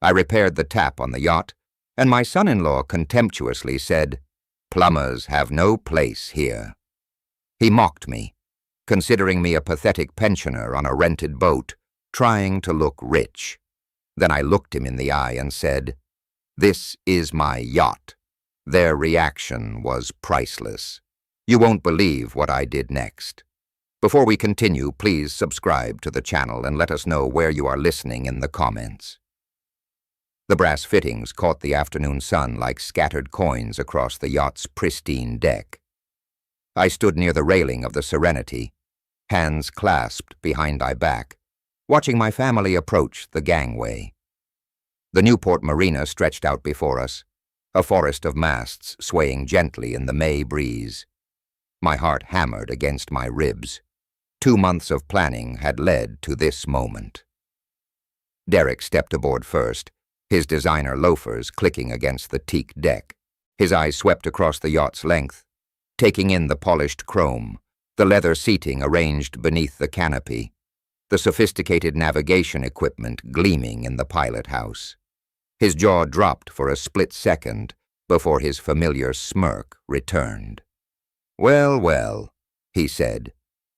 I repaired the tap on the yacht, and my son-in-law contemptuously said, "Plumbers have no place here." He mocked me, considering me a pathetic pensioner on a rented boat, trying to look rich. Then I looked him in the eye and said, "This is my yacht." Their reaction was priceless. You won't believe what I did next. Before we continue, please subscribe to the channel and let us know where you are listening in the comments. The brass fittings caught the afternoon sun like scattered coins across the yacht's pristine deck. I stood near the railing of the Serenity, hands clasped behind my back, watching my family approach the gangway. The Newport Marina stretched out before us, a forest of masts swaying gently in the May breeze. My heart hammered against my ribs. 2 months of planning had led to this moment. Derek stepped aboard first, his designer loafers clicking against the teak deck. His eyes swept across the yacht's length, taking in the polished chrome, the leather seating arranged beneath the canopy, the sophisticated navigation equipment gleaming in the pilot house. His jaw dropped for a split second before his familiar smirk returned. "Well, well," he said,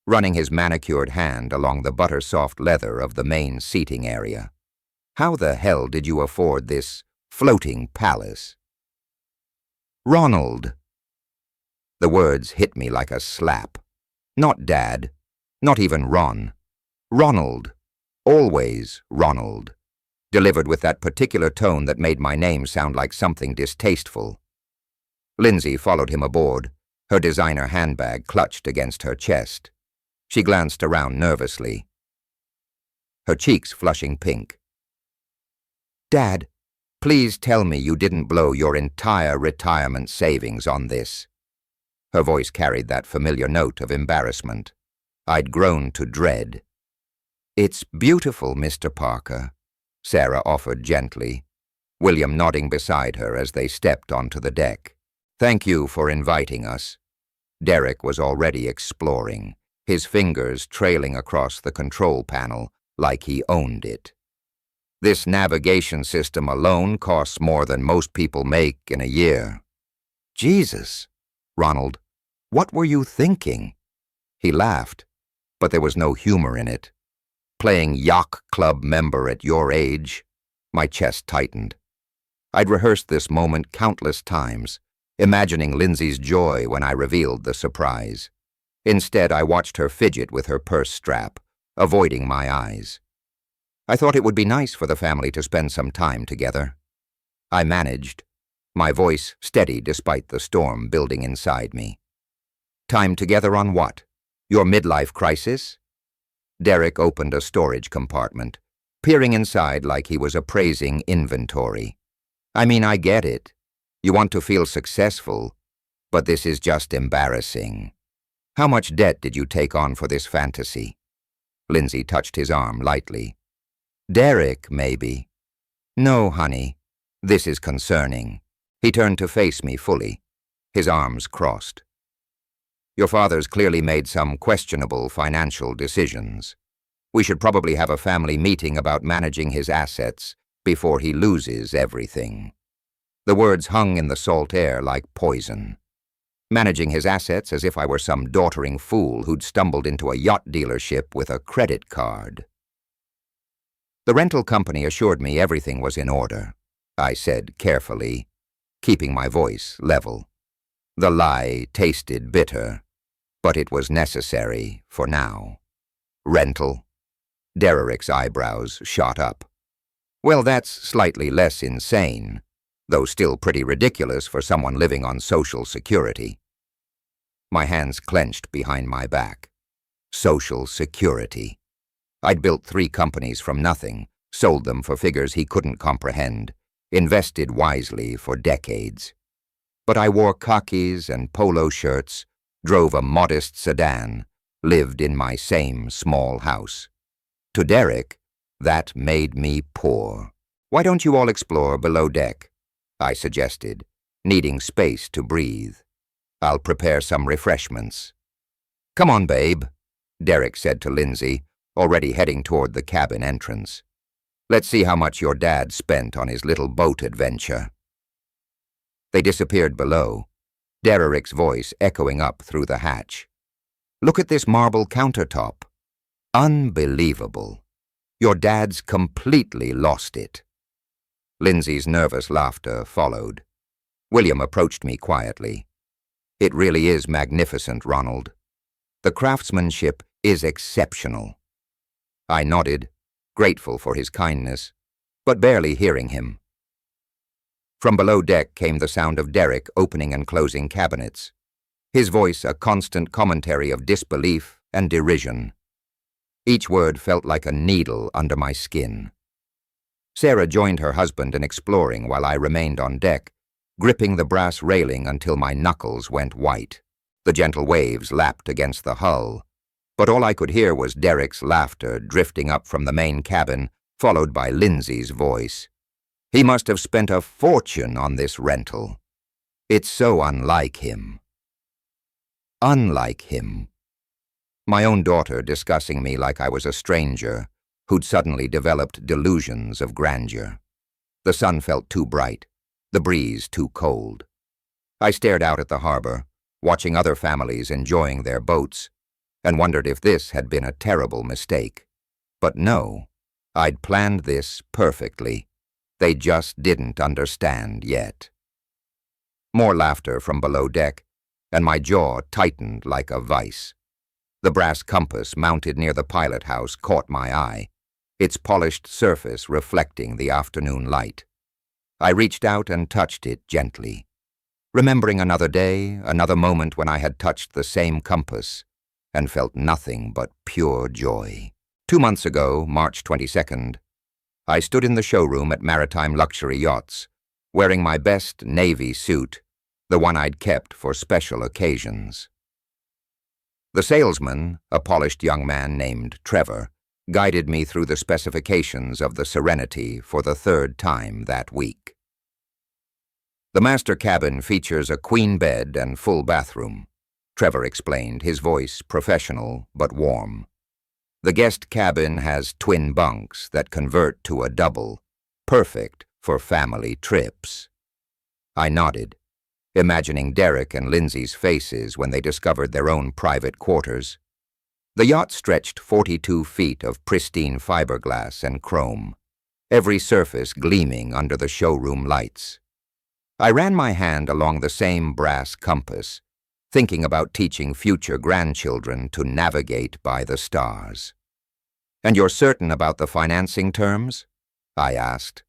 running his manicured hand along the butter-soft leather of the main seating area. "How the hell did you afford this floating palace?" "Ronald." The words hit me like a slap. Not Dad, not even Ron. Ronald, always Ronald, delivered with that particular tone that made my name sound like something distasteful. Lindsay followed him aboard, her designer handbag clutched against her chest. She glanced around nervously, her cheeks flushing pink. "Dad, please tell me you didn't blow your entire retirement savings on this." Her voice carried that familiar note of embarrassment I'd grown to dread. "It's beautiful, Mr. Parker," Sarah offered gently, William nodding beside her as they stepped onto the deck. "Thank you for inviting us." Derek was already exploring, his fingers trailing across the control panel like he owned it. "This navigation system alone costs more than most people make in a year." "Jesus, Ronald, what were you thinking?" He laughed, but there was no humor in it. "Playing Yacht Club member at your age?" My chest tightened. I'd rehearsed this moment countless times, imagining Lindsay's joy when I revealed the surprise. Instead, I watched her fidget with her purse strap, avoiding my eyes. I thought it would be nice for the family to spend some time together. I managed, my voice steady despite the storm building inside me. "Time together on what? Your midlife crisis?" Derek opened a storage compartment, peering inside like he was appraising inventory. "I mean, I get it. You want to feel successful, but this is just embarrassing. How much debt did you take on for this fantasy?" Lindsay touched his arm lightly. "Derek, maybe." "No, honey. This is concerning." He turned to face me fully, his arms crossed. "Your father's clearly made some questionable financial decisions. We should probably have a family meeting about managing his assets before he loses everything." The words hung in the salt air like poison. Managing his assets as if I were some doddering fool who'd stumbled into a yacht dealership with a credit card. The rental company assured me everything was in order, I said carefully, keeping my voice level. The lie tasted bitter, but it was necessary for now. "Rental?" Derek's eyebrows shot up. "Well, that's slightly less insane, though still pretty ridiculous for someone living on Social Security." My hands clenched behind my back. Social Security. I'd built 3 companies from nothing, sold them for figures he couldn't comprehend, invested wisely for decades. But I wore khakis and polo shirts, drove a modest sedan, lived in my same small house. To Derek, that made me poor. "Why don't you all explore below deck?" I suggested, needing space to breathe. "I'll prepare some refreshments." "Come on, babe," Derek said to Lindsay, already heading toward the cabin entrance. Let's see how much your dad spent on his little boat adventure." They disappeared below, Derek's voice echoing up through the hatch. "Look at this marble countertop. Unbelievable. Your dad's completely lost it." Lindsay's nervous laughter followed. William approached me quietly. "It really is magnificent, Ronald. The craftsmanship is exceptional." I nodded, grateful for his kindness, but barely hearing him. From below deck came the sound of Derek opening and closing cabinets, his voice a constant commentary of disbelief and derision. Each word felt like a needle under my skin. Sarah joined her husband in exploring while I remained on deck, gripping the brass railing until my knuckles went white. The gentle waves lapped against the hull, but all I could hear was Derek's laughter drifting up from the main cabin, followed by Lindsay's voice. He must have spent a fortune on this rental. It's so unlike him. Unlike him. My own daughter discussing me like I was a stranger who'd suddenly developed delusions of grandeur. The sun felt too bright, the breeze too cold. I stared out at the harbor, watching other families enjoying their boats, and wondered if this had been a terrible mistake. But no, I'd planned this perfectly. They just didn't understand yet. More laughter from below deck, and my jaw tightened like a vice. The brass compass mounted near the pilot house caught my eye, its polished surface reflecting the afternoon light. I reached out and touched it gently, remembering another day, another moment when I had touched the same compass and felt nothing but pure joy. 2 months ago, March 22nd, I stood in the showroom at Maritime Luxury Yachts, wearing my best navy suit, the one I'd kept for special occasions. The salesman, a polished young man named Trevor, guided me through the specifications of the Serenity for the 3rd time that week. The master cabin features a queen bed and full bathroom, Trevor explained, his voice professional but warm. The guest cabin has twin bunks that convert to a double, perfect for family trips. I nodded, imagining Derek and Lindsay's faces when they discovered their own private quarters. The yacht stretched 42 feet of pristine fiberglass and chrome, every surface gleaming under the showroom lights. I ran my hand along the same brass compass, thinking about teaching future grandchildren to navigate by the stars. "And you're certain about the financing terms?" I asked,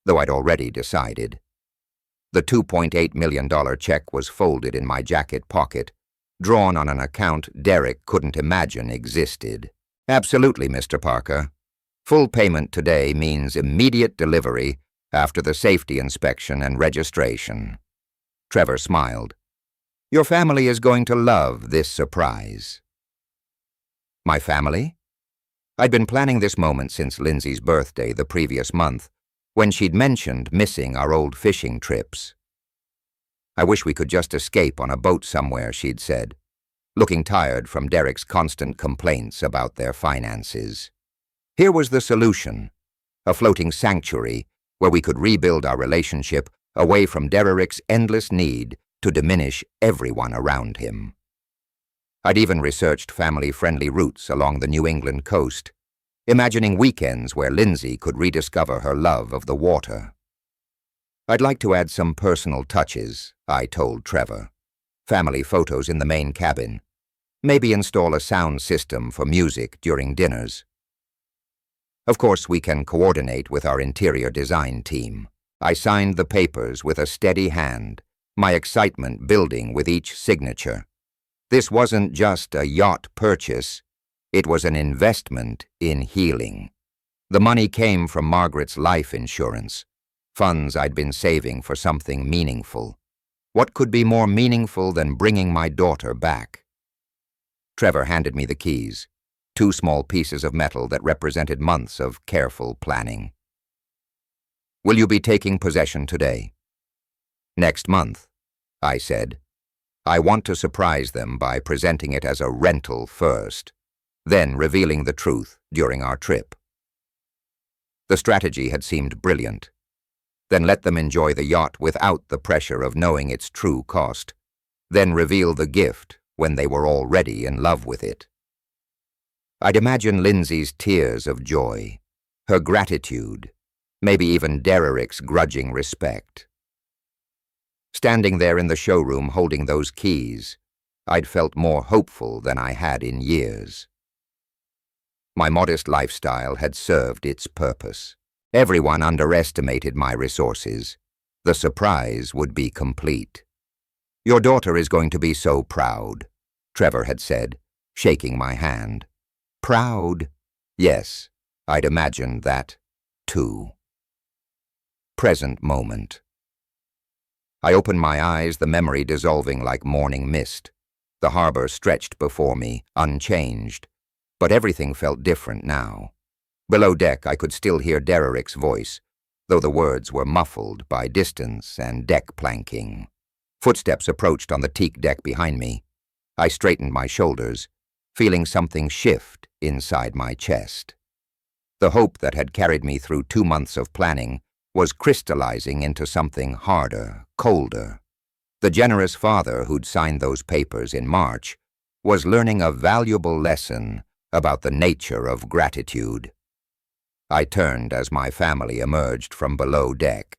though I'd already decided. The $2.8 million check was folded in my jacket pocket, drawn on an account Derek couldn't imagine existed. "Absolutely, Mr. Parker. Full payment today means immediate delivery after the safety inspection and registration." Trevor smiled. "Your family is going to love this surprise." My family? I'd been planning this moment since Lindsay's birthday the previous month, when she'd mentioned missing our old fishing trips. "I wish we could just escape on a boat somewhere," she'd said, looking tired from Derek's constant complaints about their finances. Here was the solution, a floating sanctuary where we could rebuild our relationship away from Derek's endless need to diminish everyone around him. I'd even researched family-friendly routes along the New England coast, imagining weekends where Lindsay could rediscover her love of the water. "I'd like to add some personal touches," I told Trevor. "Family photos in the main cabin. Maybe install a sound system for music during dinners. Of course, we can coordinate with our interior design team." I signed the papers with a steady hand, my excitement building with each signature. This wasn't just a yacht purchase, it was an investment in healing. The money came from Margaret's life insurance, funds I'd been saving for something meaningful. What could be more meaningful than bringing my daughter back? Trevor handed me the keys, 2 small pieces of metal that represented months of careful planning. "Will you be taking possession today?" "Next month," I said. "I want to surprise them by presenting it as a rental first, then revealing the truth during our trip." The strategy had seemed brilliant. Then let them enjoy the yacht without the pressure of knowing its true cost. Then reveal the gift when they were already in love with it. I'd imagine Lindsay's tears of joy, her gratitude, maybe even Derrick's grudging respect. Standing there in the showroom holding those keys, I'd felt more hopeful than I had in years. My modest lifestyle had served its purpose. Everyone underestimated my resources. The surprise would be complete. "Your daughter is going to be so proud," Trevor had said, shaking my hand. Proud? Yes, I'd imagined that, too. Present moment. I opened my eyes, the memory dissolving like morning mist. The harbor stretched before me, unchanged, but everything felt different now. Below deck, I could still hear Derrick's voice, though the words were muffled by distance and deck planking. Footsteps approached on the teak deck behind me. I straightened my shoulders, feeling something shift inside my chest. The hope that had carried me through 2 months of planning was crystallizing into something harder, colder. The generous father who'd signed those papers in March was learning a valuable lesson about the nature of gratitude. I turned as my family emerged from below deck.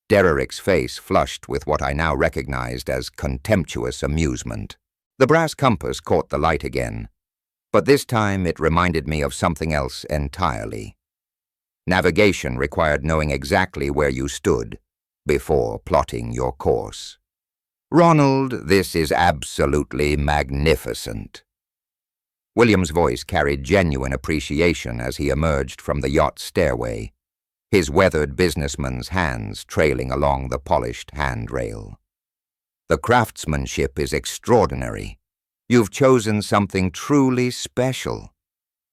Derrick's face flushed with what I now recognized as contemptuous amusement. The brass compass caught the light again, but this time it reminded me of something else entirely. Navigation required knowing exactly where you stood before plotting your course. "Ronald, this is absolutely magnificent." William's voice carried genuine appreciation as he emerged from the yacht stairway, his weathered businessman's hands trailing along the polished handrail. "The craftsmanship is extraordinary. You've chosen something truly special."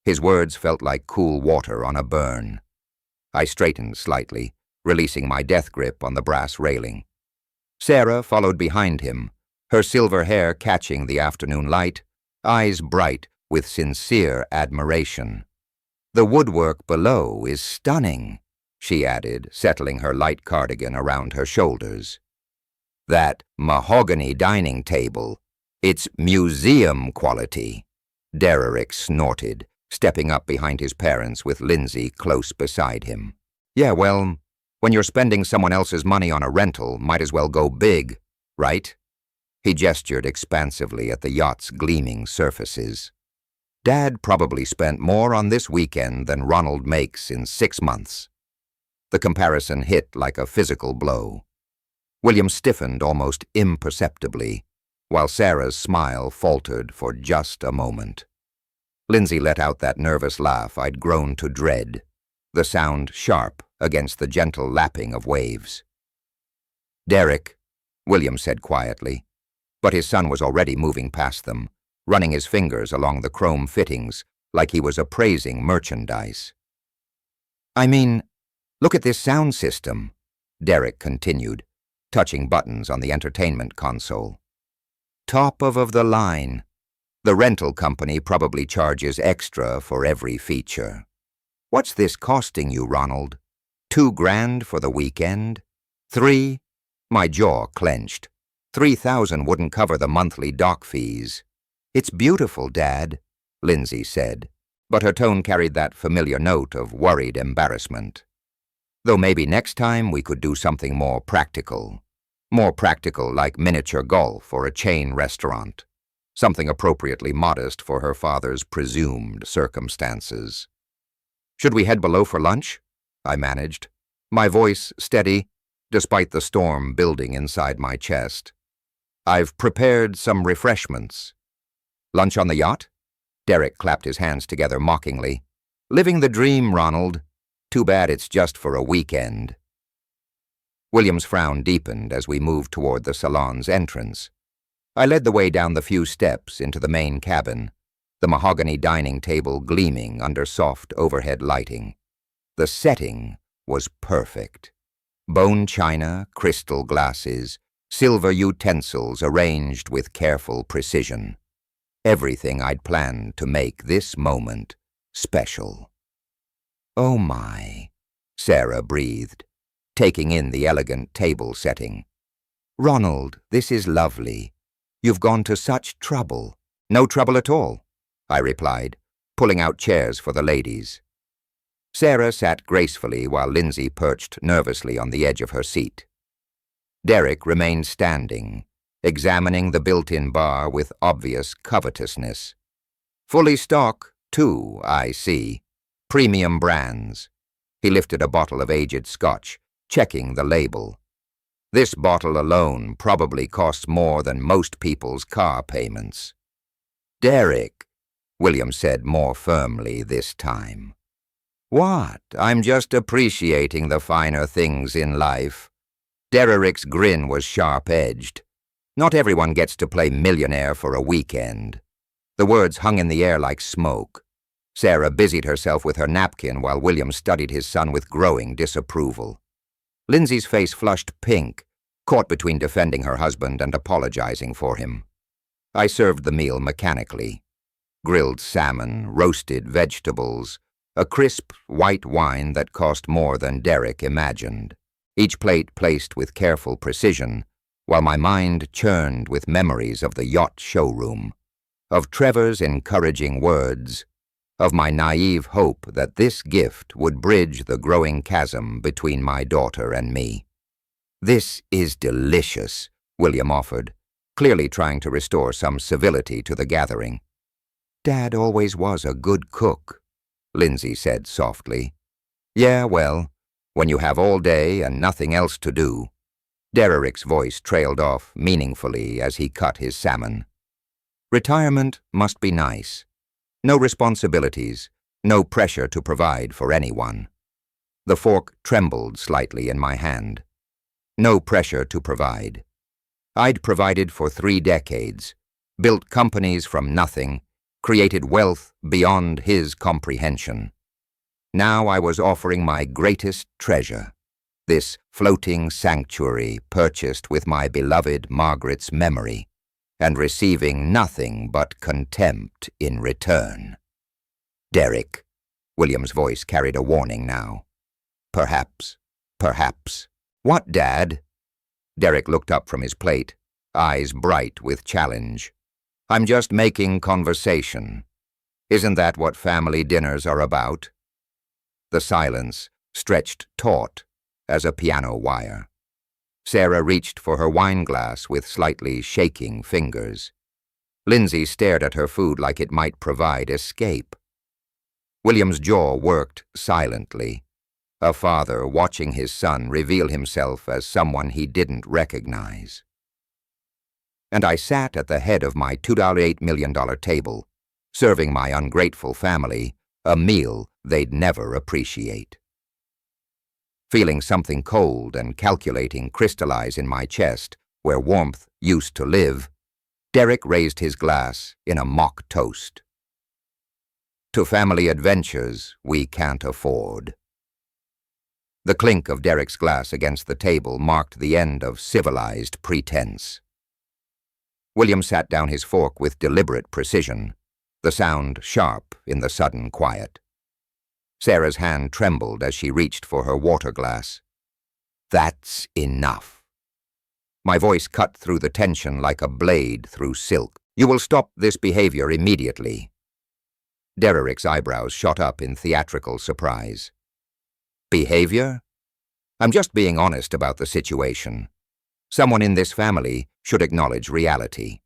His words felt like cool water on a burn. I straightened slightly, releasing my death grip on the brass railing. Sarah followed behind him, her silver hair catching the afternoon light, eyes bright with sincere admiration. "The woodwork below is stunning," she added, settling her light cardigan around her shoulders. "That mahogany dining table, it's museum quality," Derrick snorted, stepping up behind his parents with Lindsay close beside him. "Yeah, well, when you're spending someone else's money on a rental, might as well go big, right?" He gestured expansively at the yacht's gleaming surfaces. "Dad probably spent more on this weekend than Ronald makes in 6 months. The comparison hit like a physical blow. William stiffened almost imperceptibly, while Sarah's smile faltered for just a moment. Lindsay let out that nervous laugh I'd grown to dread, the sound sharp against the gentle lapping of waves. "Derrick," William said quietly, but his son was already moving past them, running his fingers along the chrome fittings like he was appraising merchandise. "I mean, look at this sound system," Derrick continued, touching buttons on the entertainment console. "Top of the line. The rental company probably charges extra for every feature. What's this costing you, Ronald? $2,000 for the weekend? 3? My jaw clenched. 3,000 wouldn't cover the monthly dock fees. "It's beautiful, Dad," Lindsay said, but her tone carried that familiar note of worried embarrassment. "Though maybe next time we could do something more practical like miniature golf or a chain restaurant, something appropriately modest for her father's presumed circumstances." "Should we head below for lunch?" I managed, my voice steady, despite the storm building inside my chest. "I've prepared some refreshments." "Lunch on the yacht?" Derrick clapped his hands together mockingly. "Living the dream, Ronald. Too bad it's just for a weekend." William's frown deepened as we moved toward the salon's entrance. I led the way down the few steps into the main cabin, the mahogany dining table gleaming under soft overhead lighting. The setting was perfect. Bone china, crystal glasses, silver utensils arranged with careful precision. Everything I'd planned to make this moment special. Oh my, Sarah breathed, taking in the elegant table setting. Ronald, this is lovely. You've gone to such trouble. No trouble at all, I replied, pulling out chairs for the ladies. Sarah sat gracefully while Lindsay perched nervously on the edge of her seat. Derek remained standing, examining the built-in bar with obvious covetousness. Fully stock, too, I see. Premium brands. He lifted a bottle of aged scotch, checking the label. This bottle alone probably costs more than most people's car payments. Derek, William said more firmly this time. What? I'm just appreciating the finer things in life. Derek's grin was sharp-edged. Not everyone gets to play millionaire for a weekend. The words hung in the air like smoke. Sarah busied herself with her napkin while William studied his son with growing disapproval. Lindsay's face flushed pink, caught between defending her husband and apologizing for him. I served the meal mechanically. Grilled salmon, roasted vegetables, a crisp white wine that cost more than Derek imagined. Each plate placed with careful precision, while my mind churned with memories of the Yacht showroom, of Trevor's encouraging words, of my naive hope that this gift would bridge the growing chasm between my daughter and me. This is delicious, William offered, clearly trying to restore some civility to the gathering. Dad always was a good cook, Lindsay said softly. Yeah, well, when you have all day and nothing else to do. Derek's voice trailed off meaningfully as he cut his salmon. Retirement must be nice. No responsibilities, no pressure to provide for anyone. The fork trembled slightly in my hand. No pressure to provide. I'd provided for 3 decades, built companies from nothing, created wealth beyond his comprehension. Now I was offering my greatest treasure, this floating sanctuary purchased with my beloved Margaret's memory, and receiving nothing but contempt in return. Derek, William's voice carried a warning now. Perhaps. What, Dad? Derek looked up from his plate, eyes bright with challenge. I'm just making conversation. Isn't that what family dinners are about? The silence stretched taut as a piano wire. Sarah reached for her wine glass with slightly shaking fingers. Lindsay stared at her food like it might provide escape. William's jaw worked silently, a father watching his son reveal himself as someone he didn't recognize. And I sat at the head of my $2.8 million table, serving my ungrateful family a meal they'd never appreciate. Feeling something cold and calculating crystallize in my chest, where warmth used to live, Derek raised his glass in a mock toast. To family adventures we can't afford. The clink of Derek's glass against the table marked the end of civilized pretense. William sat down his fork with deliberate precision, the sound sharp in the sudden quiet. Sarah's hand trembled as she reached for her water glass. That's enough. My voice cut through the tension like a blade through silk. You will stop this behavior immediately. Derek's eyebrows shot up in theatrical surprise. Behavior? I'm just being honest about the situation. Someone in this family should acknowledge reality.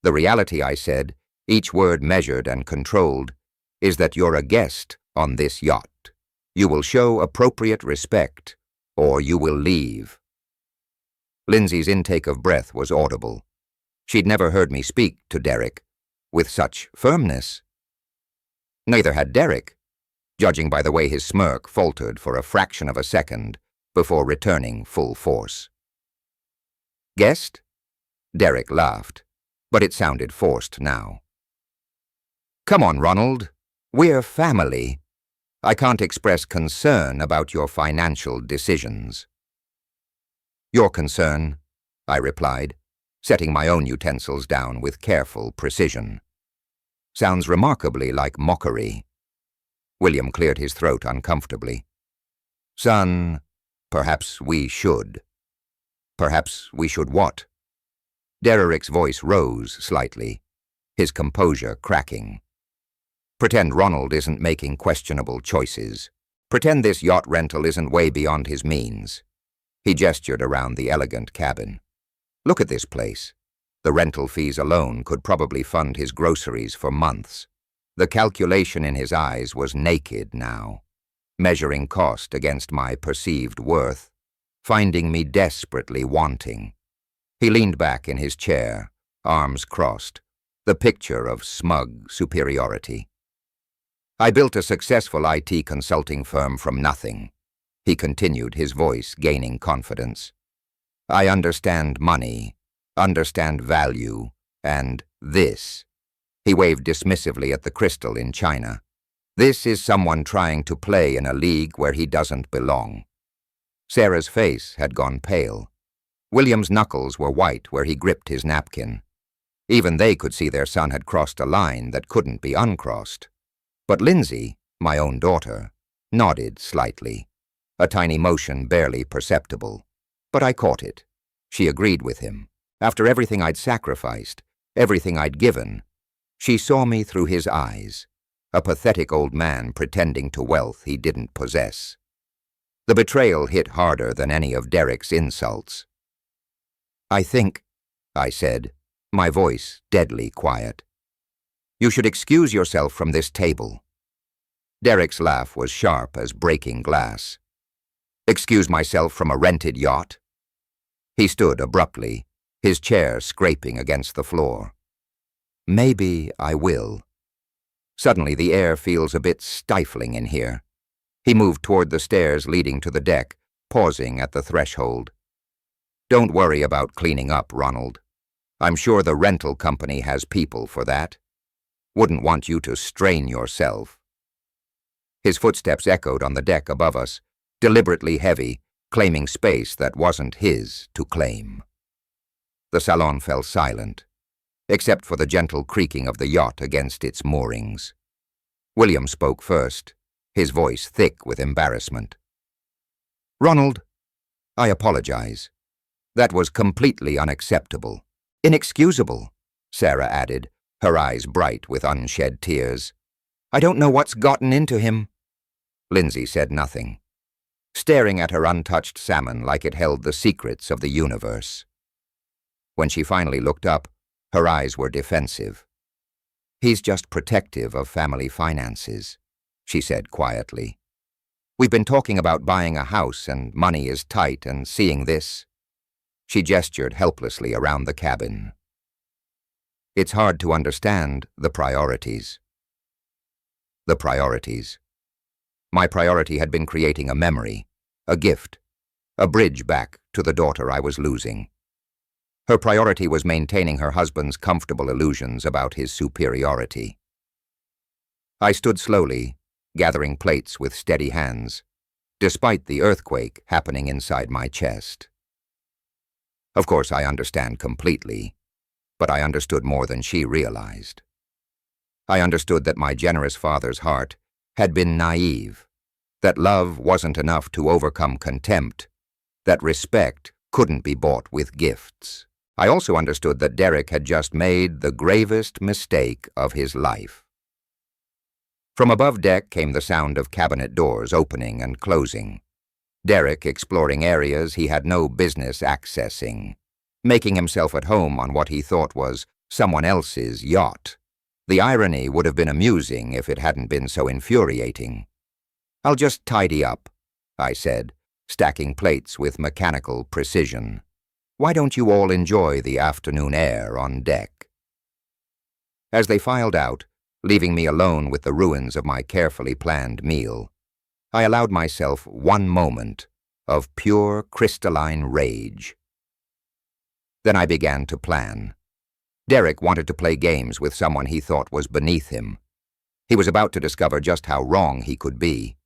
The reality, I said, each word measured and controlled, is that you're a guest on this yacht. You will show appropriate respect, or you will leave. Lindsay's intake of breath was audible. She'd never heard me speak to Derek with such firmness. Neither had Derek, judging by the way his smirk faltered for a fraction of a second before returning full force. Guest? Derek laughed, but it sounded forced now. Come on, Ronald. We're family. I can't express concern about your financial decisions. Your concern, I replied, setting my own utensils down with careful precision. Sounds remarkably like mockery. William cleared his throat uncomfortably. Son, perhaps we should. Perhaps we should what? Derrick's voice rose slightly, his composure cracking. Pretend Ronald isn't making questionable choices. Pretend this yacht rental isn't way beyond his means. He gestured around the elegant cabin. Look at this place. The rental fees alone could probably fund his groceries for months. The calculation in his eyes was naked now, measuring cost against my perceived worth, finding me desperately wanting. He leaned back in his chair, arms crossed, the picture of smug superiority. I built a successful IT consulting firm from nothing. He continued, his voice gaining confidence. I understand money, understand value, and this. He waved dismissively at the crystal in China. This is someone trying to play in a league where he doesn't belong. Sarah's face had gone pale. William's knuckles were white where he gripped his napkin. Even they could see their son had crossed a line that couldn't be uncrossed. But Lindsay, my own daughter, nodded slightly, a tiny motion barely perceptible. But I caught it. She agreed with him. After everything I'd sacrificed, everything I'd given, she saw me through his eyes, a pathetic old man pretending to wealth he didn't possess. The betrayal hit harder than any of Derrick's insults. I think, I said, my voice deadly quiet. You should excuse yourself from this table. Derrick's laugh was sharp as breaking glass. Excuse myself from a rented yacht? He stood abruptly, his chair scraping against the floor. Maybe I will. Suddenly the air feels a bit stifling in here. He moved toward the stairs leading to the deck, pausing at the threshold. Don't worry about cleaning up, Ronald. I'm sure the rental company has people for that. Wouldn't want you to strain yourself. His footsteps echoed on the deck above us, deliberately heavy, claiming space that wasn't his to claim. The salon fell silent, except for the gentle creaking of the yacht against its moorings. William spoke first, his voice thick with embarrassment. Ronald, I apologize. That was completely unacceptable. Inexcusable, Sarah added, her eyes bright with unshed tears. I don't know what's gotten into him. Lindsay said nothing, staring at her untouched salmon like it held the secrets of the universe. When she finally looked up, her eyes were defensive. He's just protective of family finances, she said quietly. We've been talking about buying a house and money is tight and seeing this. She gestured helplessly around the cabin. It's hard to understand the priorities. The priorities. My priority had been creating a memory, a gift, a bridge back to the daughter I was losing. Her priority was maintaining her husband's comfortable illusions about his superiority. I stood slowly, gathering plates with steady hands, despite the earthquake happening inside my chest. Of course, I understand completely, but I understood more than she realized. I understood that my generous father's heart had been naive, that love wasn't enough to overcome contempt, that respect couldn't be bought with gifts. I also understood that Derrick had just made the gravest mistake of his life. From above deck came the sound of cabinet doors opening and closing. Derrick exploring areas he had no business accessing, making himself at home on what he thought was someone else's yacht. The irony would have been amusing if it hadn't been so infuriating. I'll just tidy up, I said, stacking plates with mechanical precision. Why don't you all enjoy the afternoon air on deck? As they filed out, leaving me alone with the ruins of my carefully planned meal, I allowed myself one moment of pure crystalline rage. Then I began to plan. Derrick wanted to play games with someone he thought was beneath him. He was about to discover just how wrong he could be.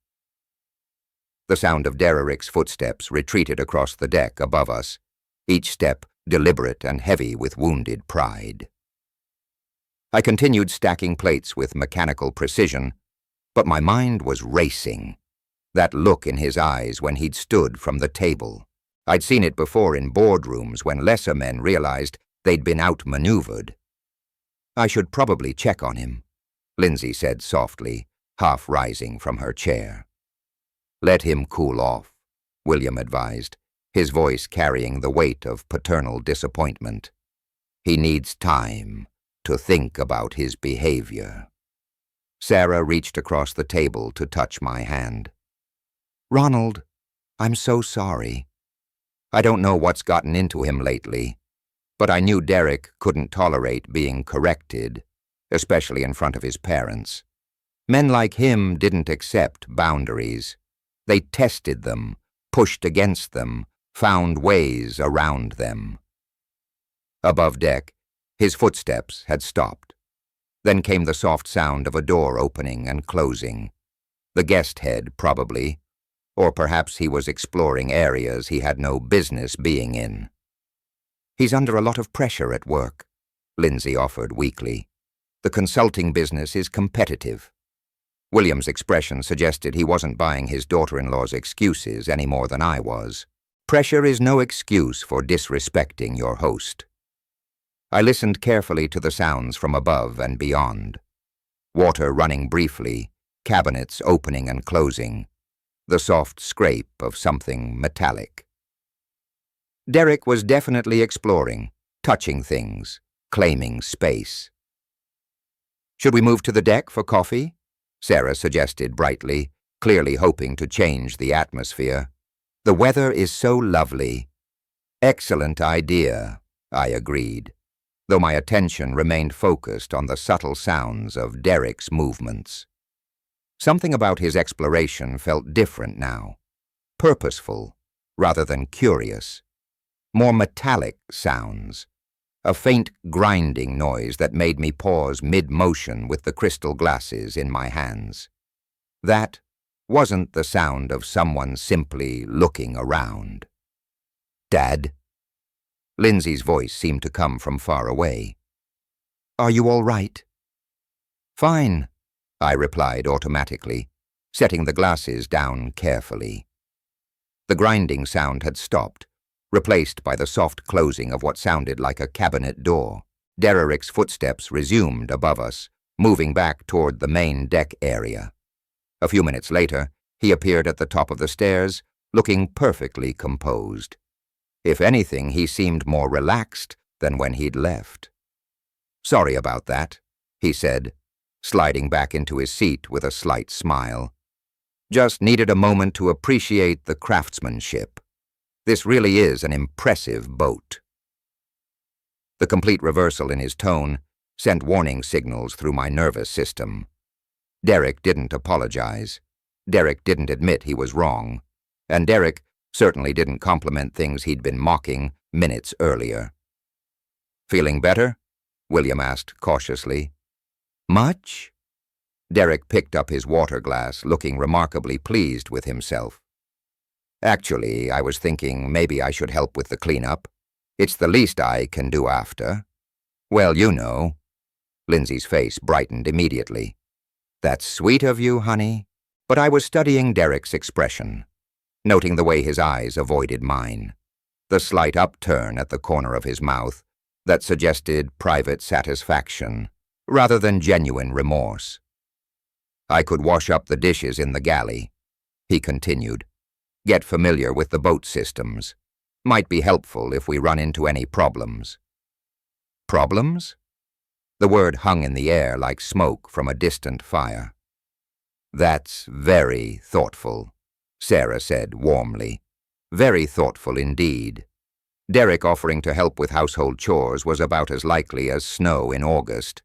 The sound of Derrick's footsteps retreated across the deck above us, each step deliberate and heavy with wounded pride. I continued stacking plates with mechanical precision, But my mind was racing. That look in his eyes when he'd stood from the table. I'd seen it before in boardrooms when lesser men realized they'd been outmaneuvered. "I should probably check on him," Lindsay said softly, half rising from her chair. "Let him cool off," William advised, his voice carrying the weight of paternal disappointment. "He needs time to think about his behavior." Sarah reached across the table to touch my hand. "Ronald, I'm so sorry. I don't know what's gotten into him lately, but I knew Derek couldn't tolerate being corrected, especially in front of his parents. Men like him didn't accept boundaries. They tested them, pushed against them, found ways around them." Above deck, his footsteps had stopped. Then came the soft sound of a door opening and closing. The guest head, probably, or perhaps he was exploring areas he had no business being in. "He's under a lot of pressure at work," Lindsay offered weakly. "The consulting business is competitive." William's expression suggested he wasn't buying his daughter-in-law's excuses any more than I was. Pressure is no excuse for disrespecting your host. I listened carefully to the sounds from above and beyond. Water running briefly, cabinets opening and closing, the soft scrape of something metallic. Derek was definitely exploring, touching things, claiming space. "Should we move to the deck for coffee?" Sarah suggested brightly, clearly hoping to change the atmosphere. "The weather is so lovely." "Excellent idea," I agreed, though my attention remained focused on the subtle sounds of Derek's movements. Something about his exploration felt different now, purposeful rather than curious. More metallic sounds, a faint grinding noise that made me pause mid-motion with the crystal glasses in my hands. That wasn't the sound of someone simply looking around. "Dad?" Lindsay's voice seemed to come from far away. "Are you all right?" "Fine," I replied automatically, setting the glasses down carefully. The grinding sound had stopped, replaced by the soft closing of what sounded like a cabinet door. Derek's footsteps resumed above us, moving back toward the main deck area. A few minutes later, he appeared at the top of the stairs, looking perfectly composed. If anything, he seemed more relaxed than when he'd left. "Sorry about that," he said, sliding back into his seat with a slight smile. "Just needed a moment to appreciate the craftsmanship. This really is an impressive boat." The complete reversal in his tone sent warning signals through my nervous system. Derek didn't apologize. Derek didn't admit he was wrong. And Derek certainly didn't compliment things he'd been mocking minutes earlier. "Feeling better?" William asked cautiously. "Much?" Derek picked up his water glass, looking remarkably pleased with himself. "Actually, I was thinking maybe I should help with the cleanup. It's the least I can do after." "Well, you know." Lindsay's face brightened immediately. "That's sweet of you, honey." But I was studying Derek's expression, noting the way his eyes avoided mine, the slight upturn at the corner of his mouth that suggested private satisfaction rather than genuine remorse. "I could wash up the dishes in the galley," he continued. "Get familiar with the boat systems. Might be helpful if we run into any problems." "Problems?" The word hung in the air like smoke from a distant fire. "That's very thoughtful," Sarah said warmly. "Very thoughtful indeed." Derek offering to help with household chores was about as likely as snow in August.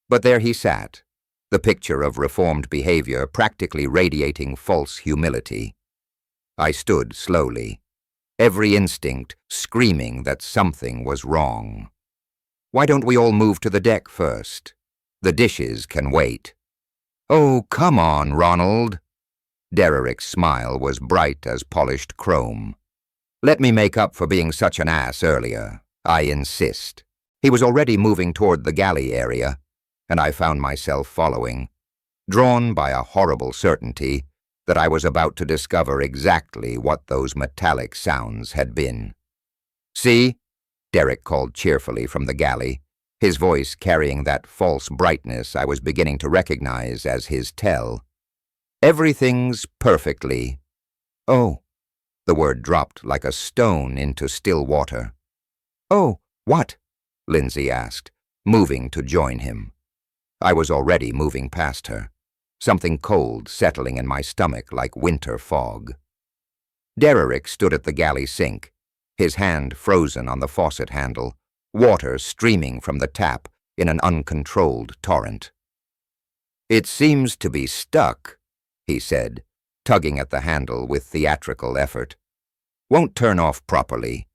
But there he sat, the picture of reformed behavior practically radiating false humility. I stood slowly, every instinct screaming that something was wrong. "Why don't we all move to the deck first? The dishes can wait." "Oh, come on, Ronald." Derek's smile was bright as polished chrome. "Let me make up for being such an ass earlier. I insist." He was already moving toward the galley area, and I found myself following. drawn by a horrible certainty that I was about to discover exactly what those metallic sounds had been. "See?" Derek called cheerfully from the galley, his voice carrying that false brightness I was beginning to recognize as his tell. "Everything's perfectly—" "Oh," the word dropped like a stone into still water. "Oh, what?" Lindsay asked, moving to join him. I was already moving past her, something cold settling in my stomach like winter fog. Derek stood at the galley sink, his hand frozen on the faucet handle, water streaming from the tap in an uncontrolled torrent. "It seems to be stuck," he said, tugging at the handle with theatrical effort. "Won't turn off properly.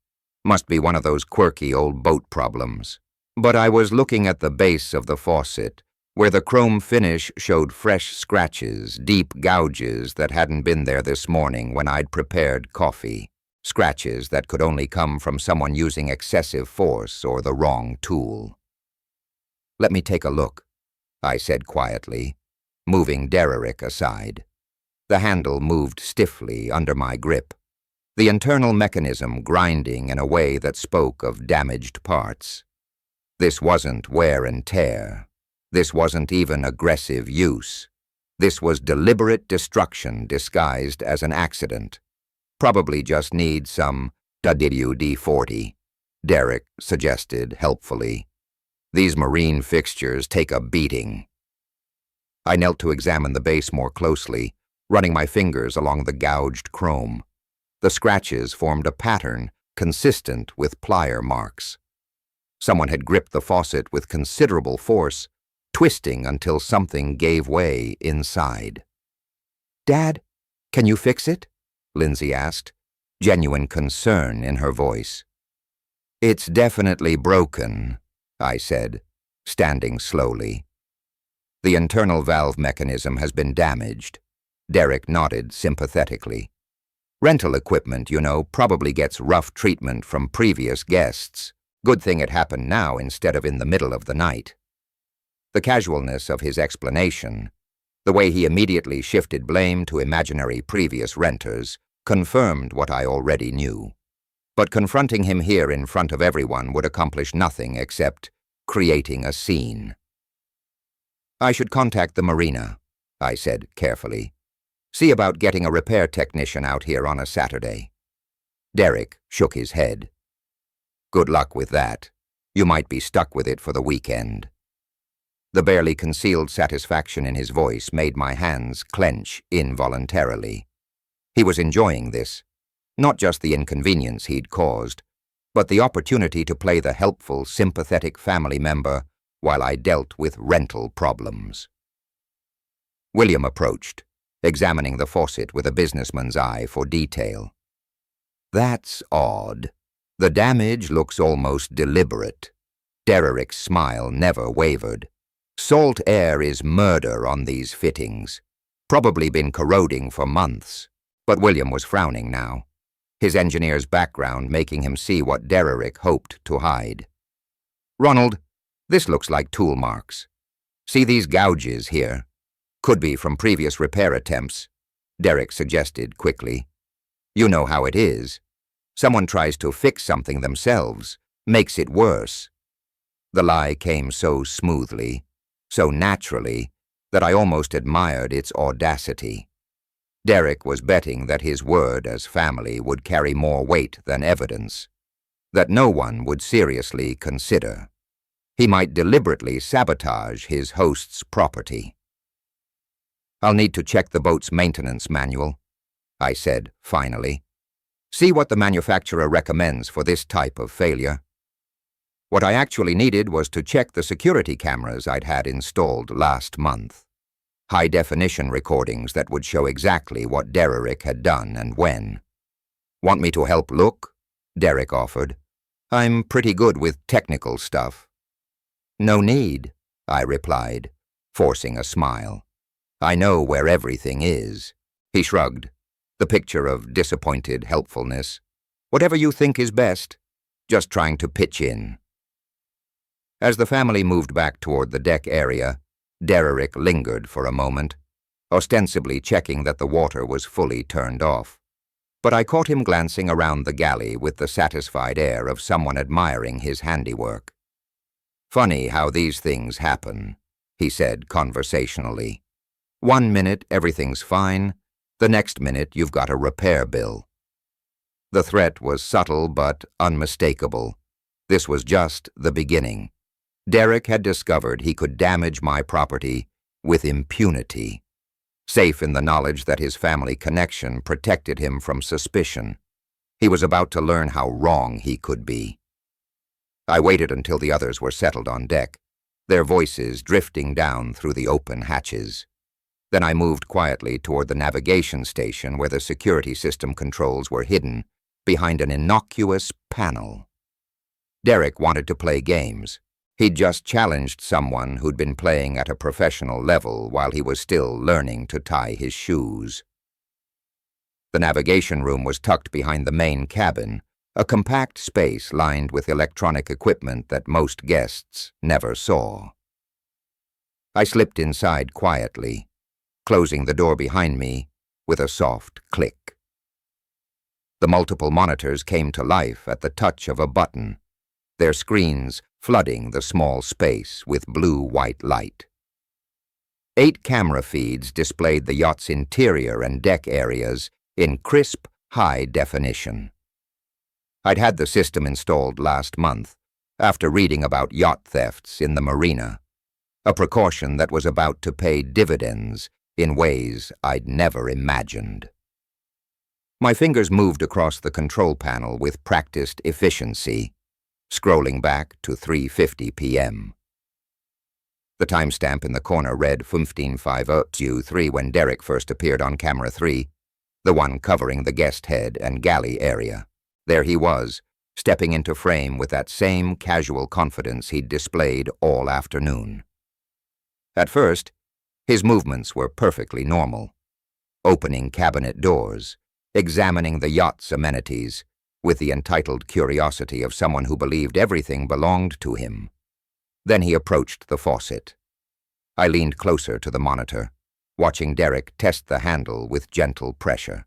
Must be one of those quirky old boat problems." But I was looking at the base of the faucet, where the chrome finish showed fresh scratches, deep gouges that hadn't been there this morning when I'd prepared coffee. Scratches that could only come from someone using excessive force or the wrong tool. "Let me take a look," I said quietly, moving Derek aside. The handle moved stiffly under my grip, the internal mechanism grinding in a way that spoke of damaged parts. This wasn't wear and tear. This wasn't even aggressive use. This was deliberate destruction disguised as an accident. "Probably just need some WD-40, Derek suggested helpfully. "These marine fixtures take a beating." I knelt to examine the base more closely, running my fingers along the gouged chrome. The scratches formed a pattern consistent with plier marks. Someone had gripped the faucet with considerable force, twisting until something gave way inside. "Dad, can you fix it?" Lindsay asked, genuine concern in her voice. "It's definitely broken," I said, standing slowly. "The internal valve mechanism has been damaged." Derek nodded sympathetically. "Rental equipment, you know, probably gets rough treatment from previous guests. Good thing it happened now instead of in the middle of the night." The casualness of his explanation, the way he immediately shifted blame to imaginary previous renters, confirmed what I already knew. But confronting him here in front of everyone would accomplish nothing except creating a scene. "I should contact the marina," I said carefully. "See about getting a repair technician out here on a Saturday." Derek shook his head. "Good luck with that. You might be stuck with it for the weekend." The barely concealed satisfaction in his voice made my hands clench involuntarily. He was enjoying this, not just the inconvenience he'd caused, but the opportunity to play the helpful, sympathetic family member while I dealt with rental problems. William approached, examining the faucet with a businessman's eye for detail. "That's odd. The damage looks almost deliberate." Derek's smile never wavered. "Salt air is murder on these fittings. Probably been corroding for months." But William was frowning now, his engineer's background making him see what Derek hoped to hide. "Ronald, this looks like tool marks. See these gouges here? Could be from previous repair attempts," Derek suggested quickly. "You know how it is. Someone tries to fix something themselves, makes it worse." The lie came so smoothly, so naturally, that I almost admired its audacity. Derek was betting that his word as family would carry more weight than evidence, that no one would seriously consider. He might deliberately sabotage his host's property. "I'll need to check the boat's maintenance manual," I said finally. "See what the manufacturer recommends for this type of failure." What I actually needed was to check the security cameras I'd had installed last month. High-definition recordings that would show exactly what Derek had done and when. "Want me to help look?" Derek offered. "I'm pretty good with technical stuff." "No need," I replied, forcing a smile. "I know where everything is." He shrugged, the picture of disappointed helpfulness. "Whatever you think is best. Just trying to pitch in." As the family moved back toward the deck area, Derrick lingered for a moment, ostensibly checking that the water was fully turned off. But I caught him glancing around the galley with the satisfied air of someone admiring his handiwork. "Funny how these things happen," he said conversationally. "One minute everything's fine, the next minute you've got a repair bill." The threat was subtle but unmistakable. This was just the beginning. Derrick had discovered he could damage my property with impunity, safe in the knowledge that his family connection protected him from suspicion. He was about to learn how wrong he could be. I waited until the others were settled on deck, their voices drifting down through the open hatches. Then I moved quietly toward the navigation station where the security system controls were hidden behind an innocuous panel. Derrick wanted to play games. He'd just challenged someone who'd been playing at a professional level while he was still learning to tie his shoes. The navigation room was tucked behind the main cabin, a compact space lined with electronic equipment that most guests never saw. I slipped inside quietly, closing the door behind me with a soft click. The multiple monitors came to life at the touch of a button, their screens flooding the small space with blue-white light. 8 camera feeds displayed the yacht's interior and deck areas in crisp, high definition. I'd had the system installed last month, after reading about yacht thefts in the marina, a precaution that was about to pay dividends in ways I'd never imagined. My fingers moved across the control panel with practiced efficiency, scrolling back to 3:50 p.m. The timestamp in the corner read 15:50 when Derrick first appeared on camera 3, the one covering the guest head and galley area. There he was, stepping into frame with that same casual confidence he'd displayed all afternoon. At first, his movements were perfectly normal, opening cabinet doors, examining the yacht's amenities, with the entitled curiosity of someone who believed everything belonged to him. Then he approached the faucet. I leaned closer to the monitor, watching Derrick test the handle with gentle pressure.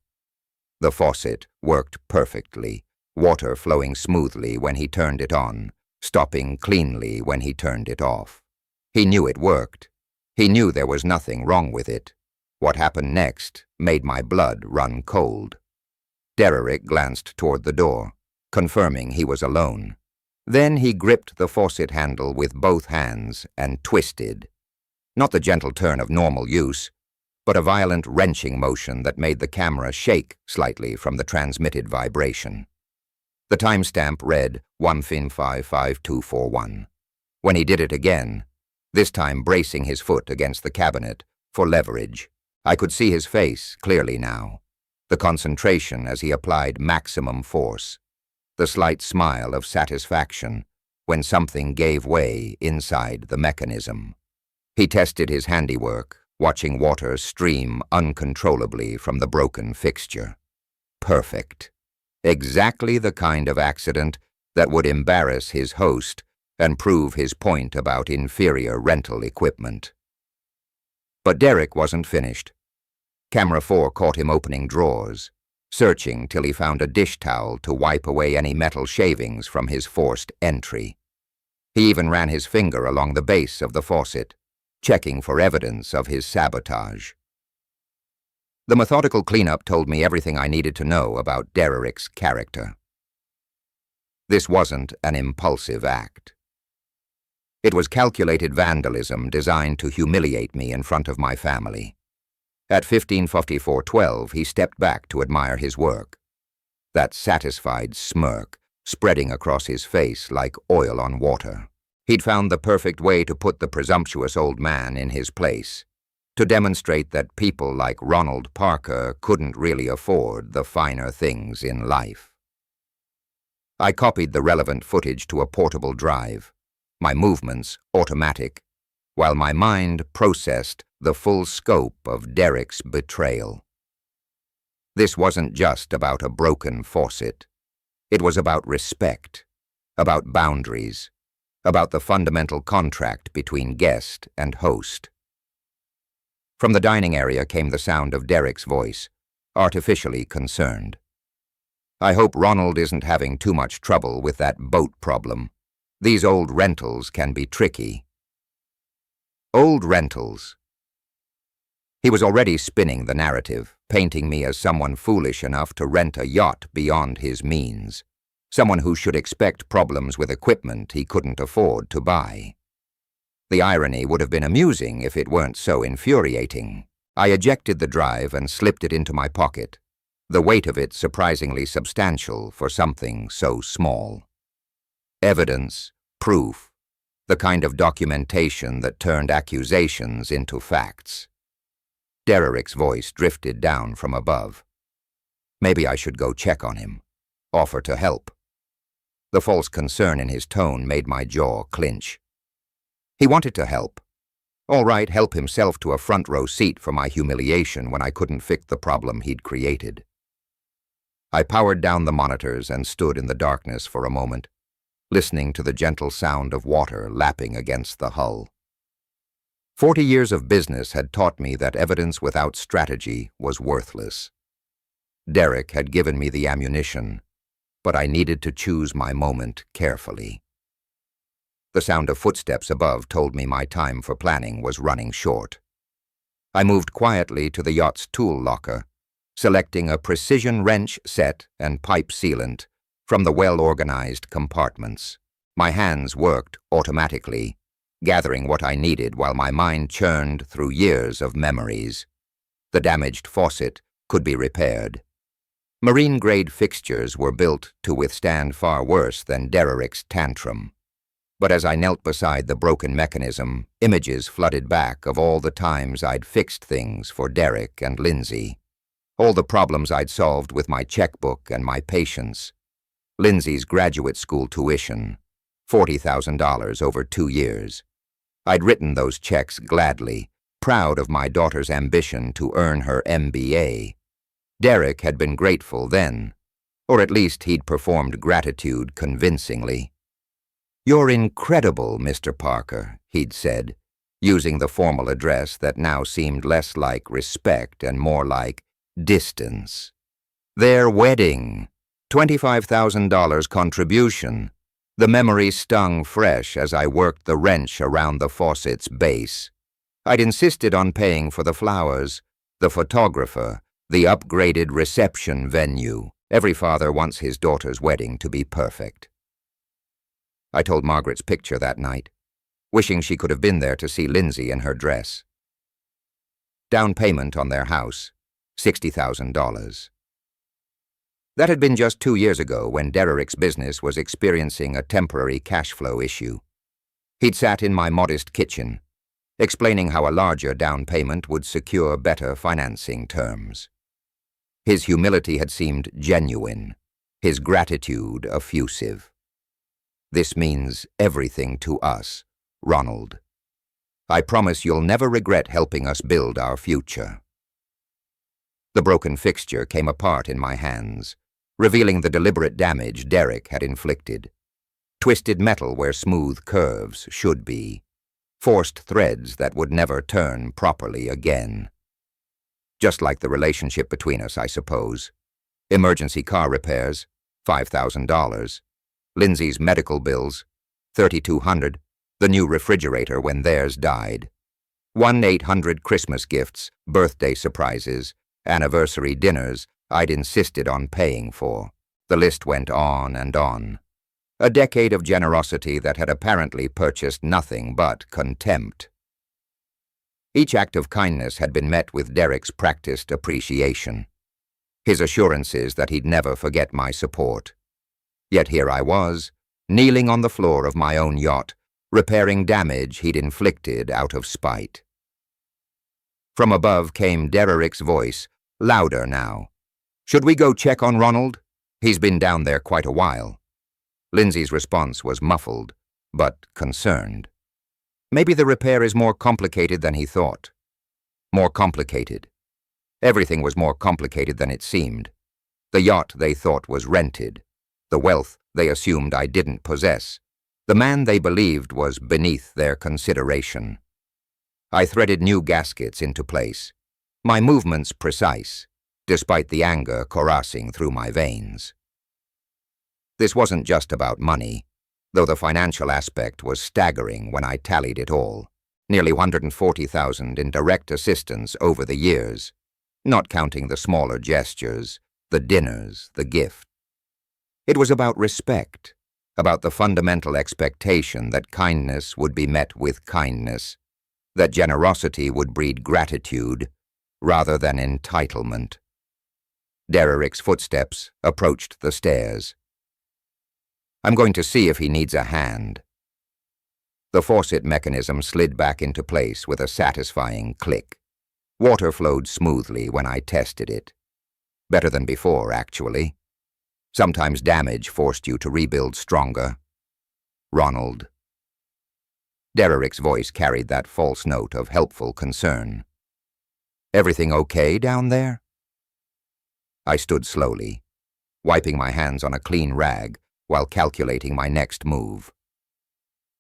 The faucet worked perfectly, water flowing smoothly when he turned it on, stopping cleanly when he turned it off. He knew it worked. He knew there was nothing wrong with it. What happened next made my blood run cold. Derrick glanced toward the door, confirming he was alone. Then he gripped the faucet handle with both hands and twisted. Not the gentle turn of normal use, but a violent wrenching motion that made the camera shake slightly from the transmitted vibration. The timestamp read 15:5241. When he did it again, this time bracing his foot against the cabinet for leverage, I could see his face clearly now. The concentration as he applied maximum force, the slight smile of satisfaction when something gave way inside the mechanism. He tested his handiwork, watching water stream uncontrollably from the broken fixture. Perfect. Exactly the kind of accident that would embarrass his host and prove his point about inferior rental equipment. But Derrick wasn't finished. Camera 4 caught him opening drawers, searching till he found a dish towel to wipe away any metal shavings from his forced entry. He even ran his finger along the base of the faucet, checking for evidence of his sabotage. The methodical cleanup told me everything I needed to know about Derrick's character. This wasn't an impulsive act. It was calculated vandalism designed to humiliate me in front of my family. At 15:54:12, he stepped back to admire his work, that satisfied smirk spreading across his face like oil on water. He'd found the perfect way to put the presumptuous old man in his place, to demonstrate that people like Ronald Parker couldn't really afford the finer things in life. I copied the relevant footage to a portable drive, my movements automatic, while my mind processed the full scope of Derrick's betrayal. This wasn't just about a broken faucet. It was about respect, about boundaries, about the fundamental contract between guest and host. From the dining area came the sound of Derek's voice, artificially concerned. "I hope Ronald isn't having too much trouble with that boat problem. These old rentals can be tricky." Old rentals. He was already spinning the narrative, painting me as someone foolish enough to rent a yacht beyond his means, someone who should expect problems with equipment he couldn't afford to buy. The irony would have been amusing if it weren't so infuriating. I ejected the drive and slipped it into my pocket, the weight of it surprisingly substantial for something so small. Evidence, proof, the kind of documentation that turned accusations into facts. Derek's voice drifted down from above. Maybe I should go check on him, offer to help. The false concern in his tone made my jaw clinch. He wanted to help. All right, help himself to a front-row seat for my humiliation when I couldn't fix the problem he'd created. I powered down the monitors and stood in the darkness for a moment, listening to the gentle sound of water lapping against the hull. 40 years of business had taught me that evidence without strategy was worthless. Derek had given me the ammunition, but I needed to choose my moment carefully. The sound of footsteps above told me my time for planning was running short. I moved quietly to the yacht's tool locker, selecting a precision wrench set and pipe sealant from the well-organized compartments. My hands worked automatically, gathering what I needed while my mind churned through years of memories. The damaged faucet could be repaired. Marine-grade fixtures were built to withstand far worse than Derek's tantrum. But as I knelt beside the broken mechanism, images flooded back of all the times I'd fixed things for Derek and Lindsay. All the problems I'd solved with my checkbook and my patience. Lindsay's graduate school tuition, $40,000 over 2 years. I'd written those checks gladly, proud of my daughter's ambition to earn her MBA. Derek had been grateful then, or at least he'd performed gratitude convincingly. "You're incredible, Mr. Parker," he'd said, using the formal address that now seemed less like respect and more like distance. "Their wedding, $25,000 contribution." The memory stung fresh as I worked the wrench around the faucet's base. I'd insisted on paying for the flowers, the photographer, the upgraded reception venue. Every father wants his daughter's wedding to be perfect. I told Margaret's picture that night, wishing she could have been there to see Lindsay in her dress. Down payment on their house, $60,000. That had been just 2 years ago when Derek's business was experiencing a temporary cash flow issue. He'd sat in my modest kitchen, explaining how a larger down payment would secure better financing terms. His humility had seemed genuine, his gratitude effusive. "This means everything to us, Ronald. I promise you'll never regret helping us build our future." The broken fixture came apart in my hands, revealing the deliberate damage Derek had inflicted. Twisted metal where smooth curves should be. Forced threads that would never turn properly again. Just like the relationship between us, I suppose. Emergency car repairs, $5,000. Lindsay's medical bills, $3,200. The new refrigerator when theirs died. 1-800 Christmas gifts, birthday surprises, anniversary dinners I'd insisted on paying for. The list went on and on. A decade of generosity that had apparently purchased nothing but contempt. Each act of kindness had been met with Derek's practiced appreciation. His assurances that he'd never forget my support. Yet here I was, kneeling on the floor of my own yacht, repairing damage he'd inflicted out of spite. From above came Derek's voice, louder now. "Should we go check on Ronald? He's been down there quite a while." Lindsay's response was muffled, but concerned. Maybe the repair is more complicated than he thought. More complicated. Everything was more complicated than it seemed. The yacht they thought was rented. The wealth they assumed I didn't possess. The man they believed was beneath their consideration. I threaded new gaskets into place, my movements precise, despite the anger coursing through my veins. This wasn't just about money, though the financial aspect was staggering when I tallied it all. Nearly $140,000 in direct assistance over the years, not counting the smaller gestures, the dinners, the gift. It was about respect, about the fundamental expectation that kindness would be met with kindness, that generosity would breed gratitude rather than entitlement. Derrick's footsteps approached the stairs. I'm going to see if he needs a hand. The faucet mechanism slid back into place with a satisfying click. Water flowed smoothly when I tested it. Better than before, actually. Sometimes damage forced you to rebuild stronger. Ronald. Derrick's voice carried that false note of helpful concern. Everything okay down there? I stood slowly, wiping my hands on a clean rag while calculating my next move.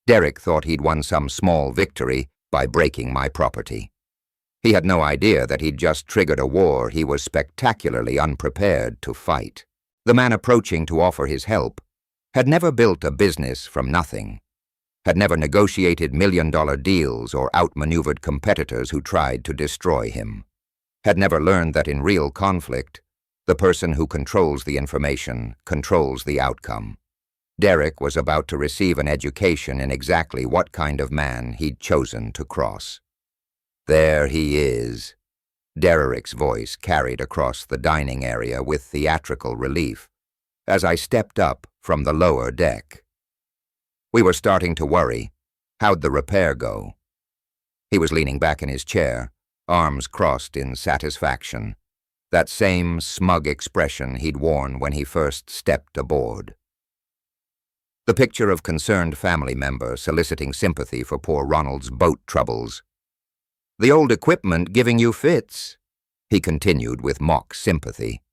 Derrick thought he'd won some small victory by breaking my property. He had no idea that he'd just triggered a war he was spectacularly unprepared to fight. The man approaching to offer his help had never built a business from nothing, had never negotiated million-dollar deals or outmaneuvered competitors who tried to destroy him, had never learned that in real conflict, the person who controls the information controls the outcome. Derrick was about to receive an education in exactly what kind of man he'd chosen to cross. There he is. Derrick's voice carried across the dining area with theatrical relief as I stepped up from the lower deck. We were starting to worry. How'd the repair go? He was leaning back in his chair, arms crossed in satisfaction, that same smug expression he'd worn when he first stepped aboard. The picture of concerned family member soliciting sympathy for poor Ronald's boat troubles. The old equipment giving you fits, he continued with mock sympathy.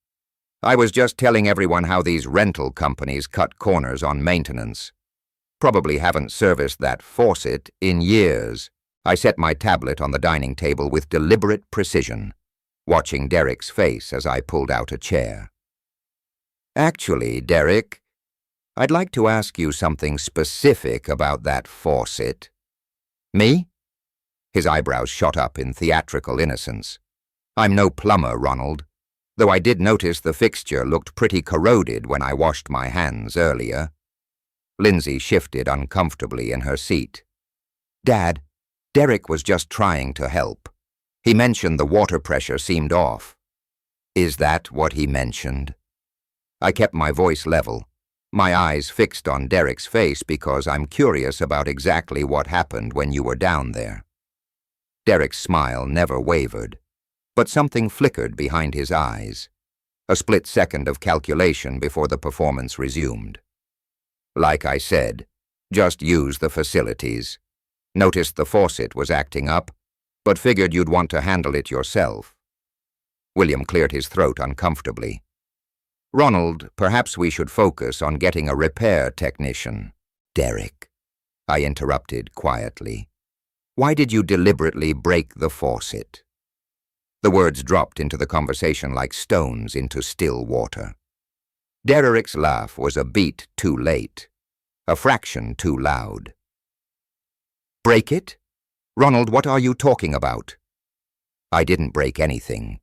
I was just telling everyone how these rental companies cut corners on maintenance. Probably haven't serviced that faucet in years. I set my tablet on the dining table with deliberate precision, watching Derrick's face as I pulled out a chair. Actually, Derrick, I'd like to ask you something specific about that faucet. Me? His eyebrows shot up in theatrical innocence. I'm no plumber, Ronald, though I did notice the fixture looked pretty corroded when I washed my hands earlier. Lindsay shifted uncomfortably in her seat. Dad, Derrick was just trying to help. He mentioned the water pressure seemed off. Is that what he mentioned? I kept my voice level, my eyes fixed on Derrick's face because I'm curious about exactly what happened when you were down there. Derrick's smile never wavered, but something flickered behind his eyes, a split second of calculation before the performance resumed. Like I said, just use the facilities. Noticed the faucet was acting up, but figured you'd want to handle it yourself. William cleared his throat uncomfortably. Ronald, perhaps we should focus on getting a repair technician. Derrick, I interrupted quietly. Why did you deliberately break the faucet? The words dropped into the conversation like stones into still water. Derrick's laugh was a beat too late, a fraction too loud. Break it? Ronald, what are you talking about? I didn't break anything.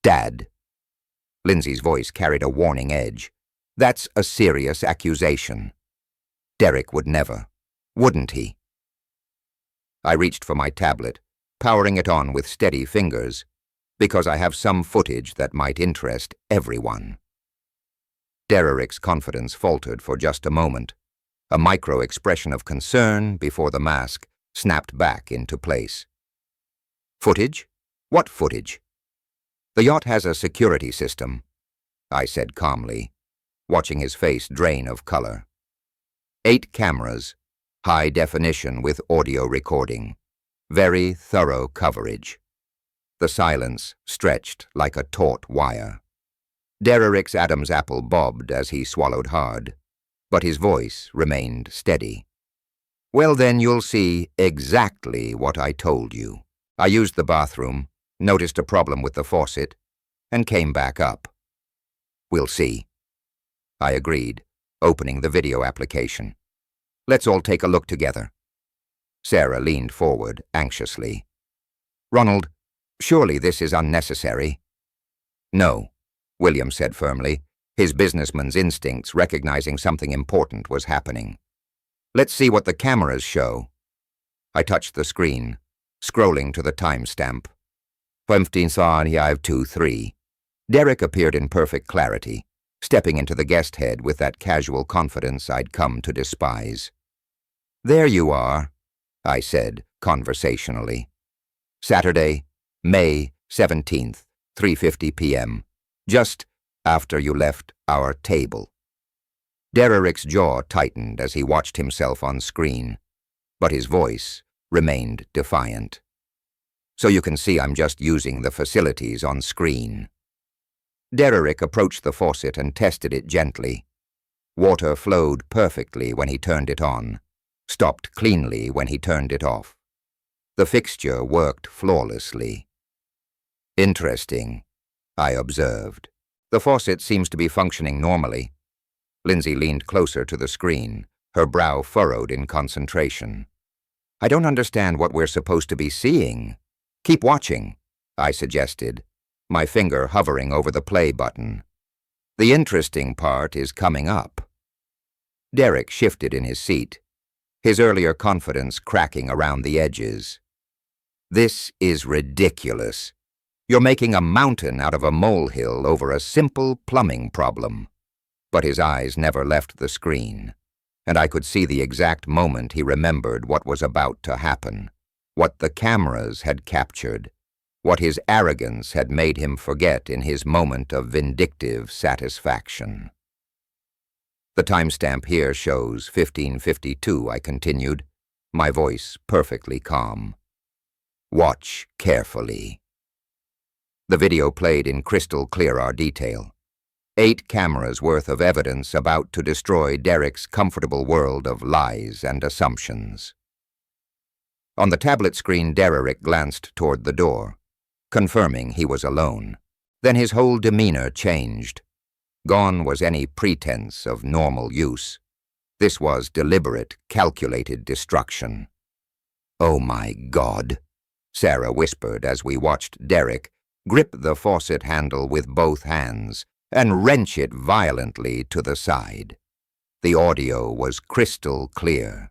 Dad. Lindsay's voice carried a warning edge. That's a serious accusation. Derrick would never. Wouldn't he? I reached for my tablet, powering it on with steady fingers, because I have some footage that might interest everyone. Derrick's confidence faltered for just a moment, a micro-expression of concern before the mask snapped back into place. Footage? What footage? The yacht has a security system, I said calmly, watching his face drain of color. 8 cameras, high definition with audio recording, very thorough coverage. The silence stretched like a taut wire. Derrick's Adam's apple bobbed as he swallowed hard, but his voice remained steady. Well, then you'll see exactly what I told you. I used the bathroom, noticed a problem with the faucet, and came back up. We'll see. I agreed, opening the video application. Let's all take a look together. Sarah leaned forward anxiously. Ronald, surely this is unnecessary. No, William said firmly, his businessman's instincts recognizing something important was happening. Let's see what the cameras show. I touched the screen, scrolling to the timestamp. 15:23. Derek appeared in perfect clarity, stepping into the guest head with that casual confidence I'd come to despise. There you are, I said conversationally. Saturday, May 17th, 3:50 p.m., just after you left our table. Derek's jaw tightened as he watched himself on screen, but his voice remained defiant. So you can see I'm just using the facilities on screen. Derek approached the faucet and tested it gently. Water flowed perfectly when he turned it on, stopped cleanly when he turned it off. The fixture worked flawlessly. Interesting, I observed. The faucet seems to be functioning normally. Lindsay leaned closer to the screen, her brow furrowed in concentration. I don't understand what we're supposed to be seeing. Keep watching, I suggested, my finger hovering over the play button. The interesting part is coming up. Derek shifted in his seat, his earlier confidence cracking around the edges. This is ridiculous. You're making a mountain out of a molehill over a simple plumbing problem. But his eyes never left the screen, and I could see the exact moment he remembered what was about to happen, what the cameras had captured, what his arrogance had made him forget in his moment of vindictive satisfaction. The timestamp here shows 15:52, I continued, my voice perfectly calm. Watch carefully. The video played in crystal clear detail. 8 cameras worth of evidence about to destroy Derek's comfortable world of lies and assumptions. On the tablet screen, Derek glanced toward the door, confirming he was alone. Then his whole demeanor changed. Gone was any pretense of normal use. This was deliberate, calculated destruction. Oh my God, Sarah whispered as we watched Derek grip the faucet handle with both hands and wrench it violently to the side. The audio was crystal clear.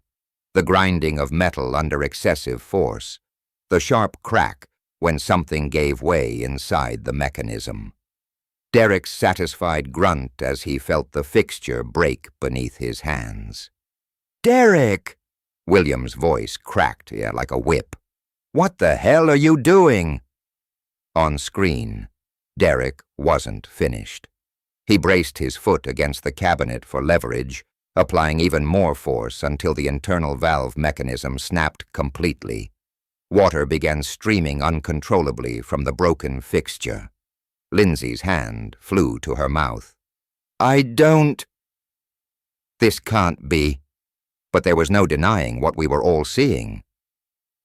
The grinding of metal under excessive force, the sharp crack when something gave way inside the mechanism. Derek's satisfied grunt as he felt the fixture break beneath his hands. Derek! William's voice cracked like a whip. What the hell are you doing? On screen, Derek wasn't finished. He braced his foot against the cabinet for leverage, applying even more force until the internal valve mechanism snapped completely. Water began streaming uncontrollably from the broken fixture. Lindsay's hand flew to her mouth. I don't... This can't be. But there was no denying what we were all seeing.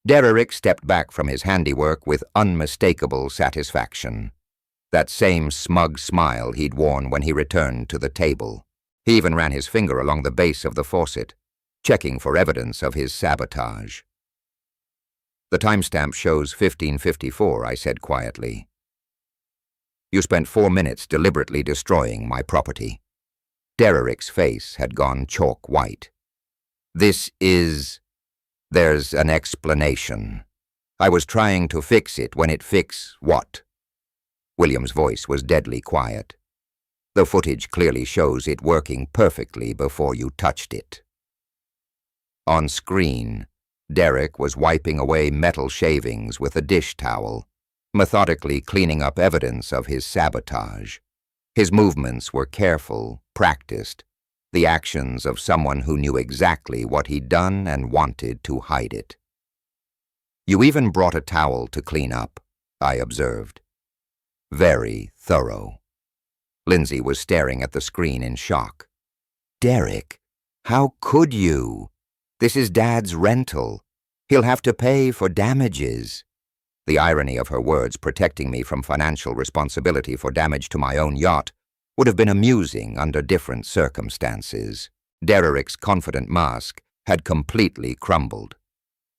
Derek stepped back from his handiwork with unmistakable satisfaction. That same smug smile he'd worn when he returned to the table. He even ran his finger along the base of the faucet, checking for evidence of his sabotage. The timestamp shows 15:54, I said quietly. You spent 4 minutes deliberately destroying my property. Derek's face had gone chalk white. This is... There's an explanation. I was trying to fix it when it fix what? William's voice was deadly quiet. The footage clearly shows it working perfectly before you touched it. On screen, Derek was wiping away metal shavings with a dish towel, methodically cleaning up evidence of his sabotage. His movements were careful, practiced, the actions of someone who knew exactly what he'd done and wanted to hide it. You even brought a towel to clean up, I observed. Very thorough. Lindsay was staring at the screen in shock. Derek, how could you? This is Dad's rental. He'll have to pay for damages. The irony of her words protecting me from financial responsibility for damage to my own yacht would have been amusing under different circumstances. Derek's confident mask had completely crumbled.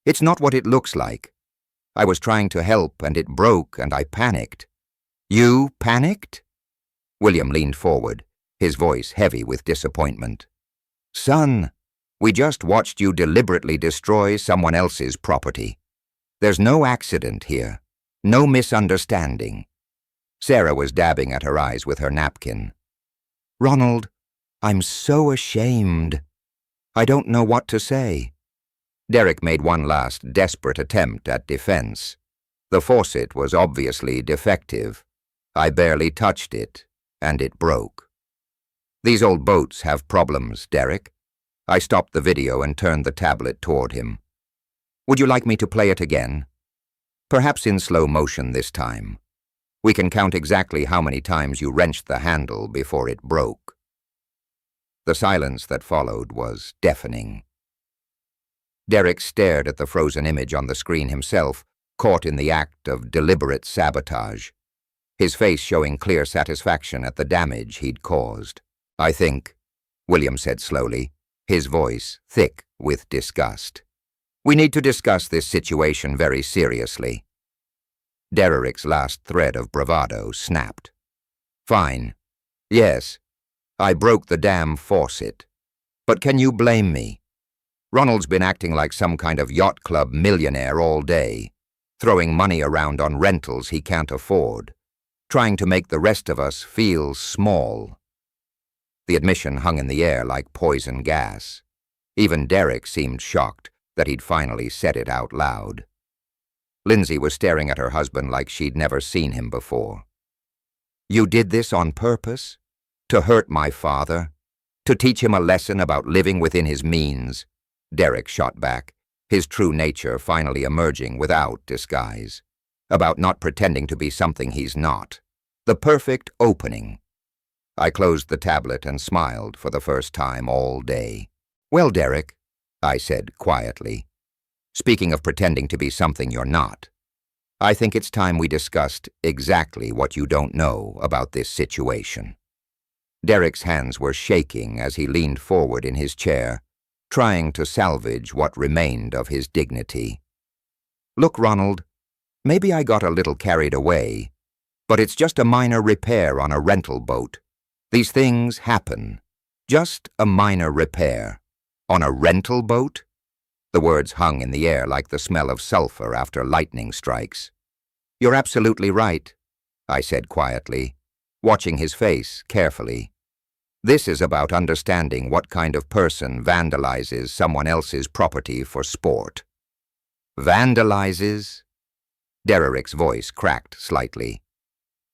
It's not what it looks like. I was trying to help and it broke and I panicked. You panicked? William leaned forward, his voice heavy with disappointment. Son, we just watched you deliberately destroy someone else's property. There's no accident here, no misunderstanding. Sarah was dabbing at her eyes with her napkin. Ronald, I'm so ashamed. I don't know what to say. Derek made one last desperate attempt at defense. The faucet was obviously defective. I barely touched it, and it broke. These old boats have problems, Derek. I stopped the video and turned the tablet toward him. Would you like me to play it again? Perhaps in slow motion this time. We can count exactly how many times you wrenched the handle before it broke. The silence that followed was deafening. Derek stared at the frozen image on the screen himself, caught in the act of deliberate sabotage, his face showing clear satisfaction at the damage he'd caused. I think, William said slowly, his voice thick with disgust. We need to discuss this situation very seriously. Derek's last thread of bravado snapped. Fine. Yes, I broke the damn faucet. But can you blame me? Ronald's been acting like some kind of yacht club millionaire all day, throwing money around on rentals he can't afford, trying to make the rest of us feel small. The admission hung in the air like poison gas. Even Derek seemed shocked that he'd finally said it out loud. Lindsay was staring at her husband like she'd never seen him before. You did this on purpose? To hurt my father? To teach him a lesson about living within his means? Derek shot back, his true nature finally emerging without disguise. About not pretending to be something he's not. The perfect opening. I closed the tablet and smiled for the first time all day. Well, Derek, I said quietly, speaking of pretending to be something you're not, I think it's time we discussed exactly what you don't know about this situation. Derek's hands were shaking as he leaned forward in his chair, trying to salvage what remained of his dignity. Look, Ronald, maybe I got a little carried away, but it's just a minor repair on a rental boat. These things happen. Just a minor repair. On a rental boat? The words hung in the air like the smell of sulfur after lightning strikes. You're absolutely right, I said quietly, watching his face carefully. This is about understanding what kind of person vandalizes someone else's property for sport. Vandalizes? Derek's voice cracked slightly.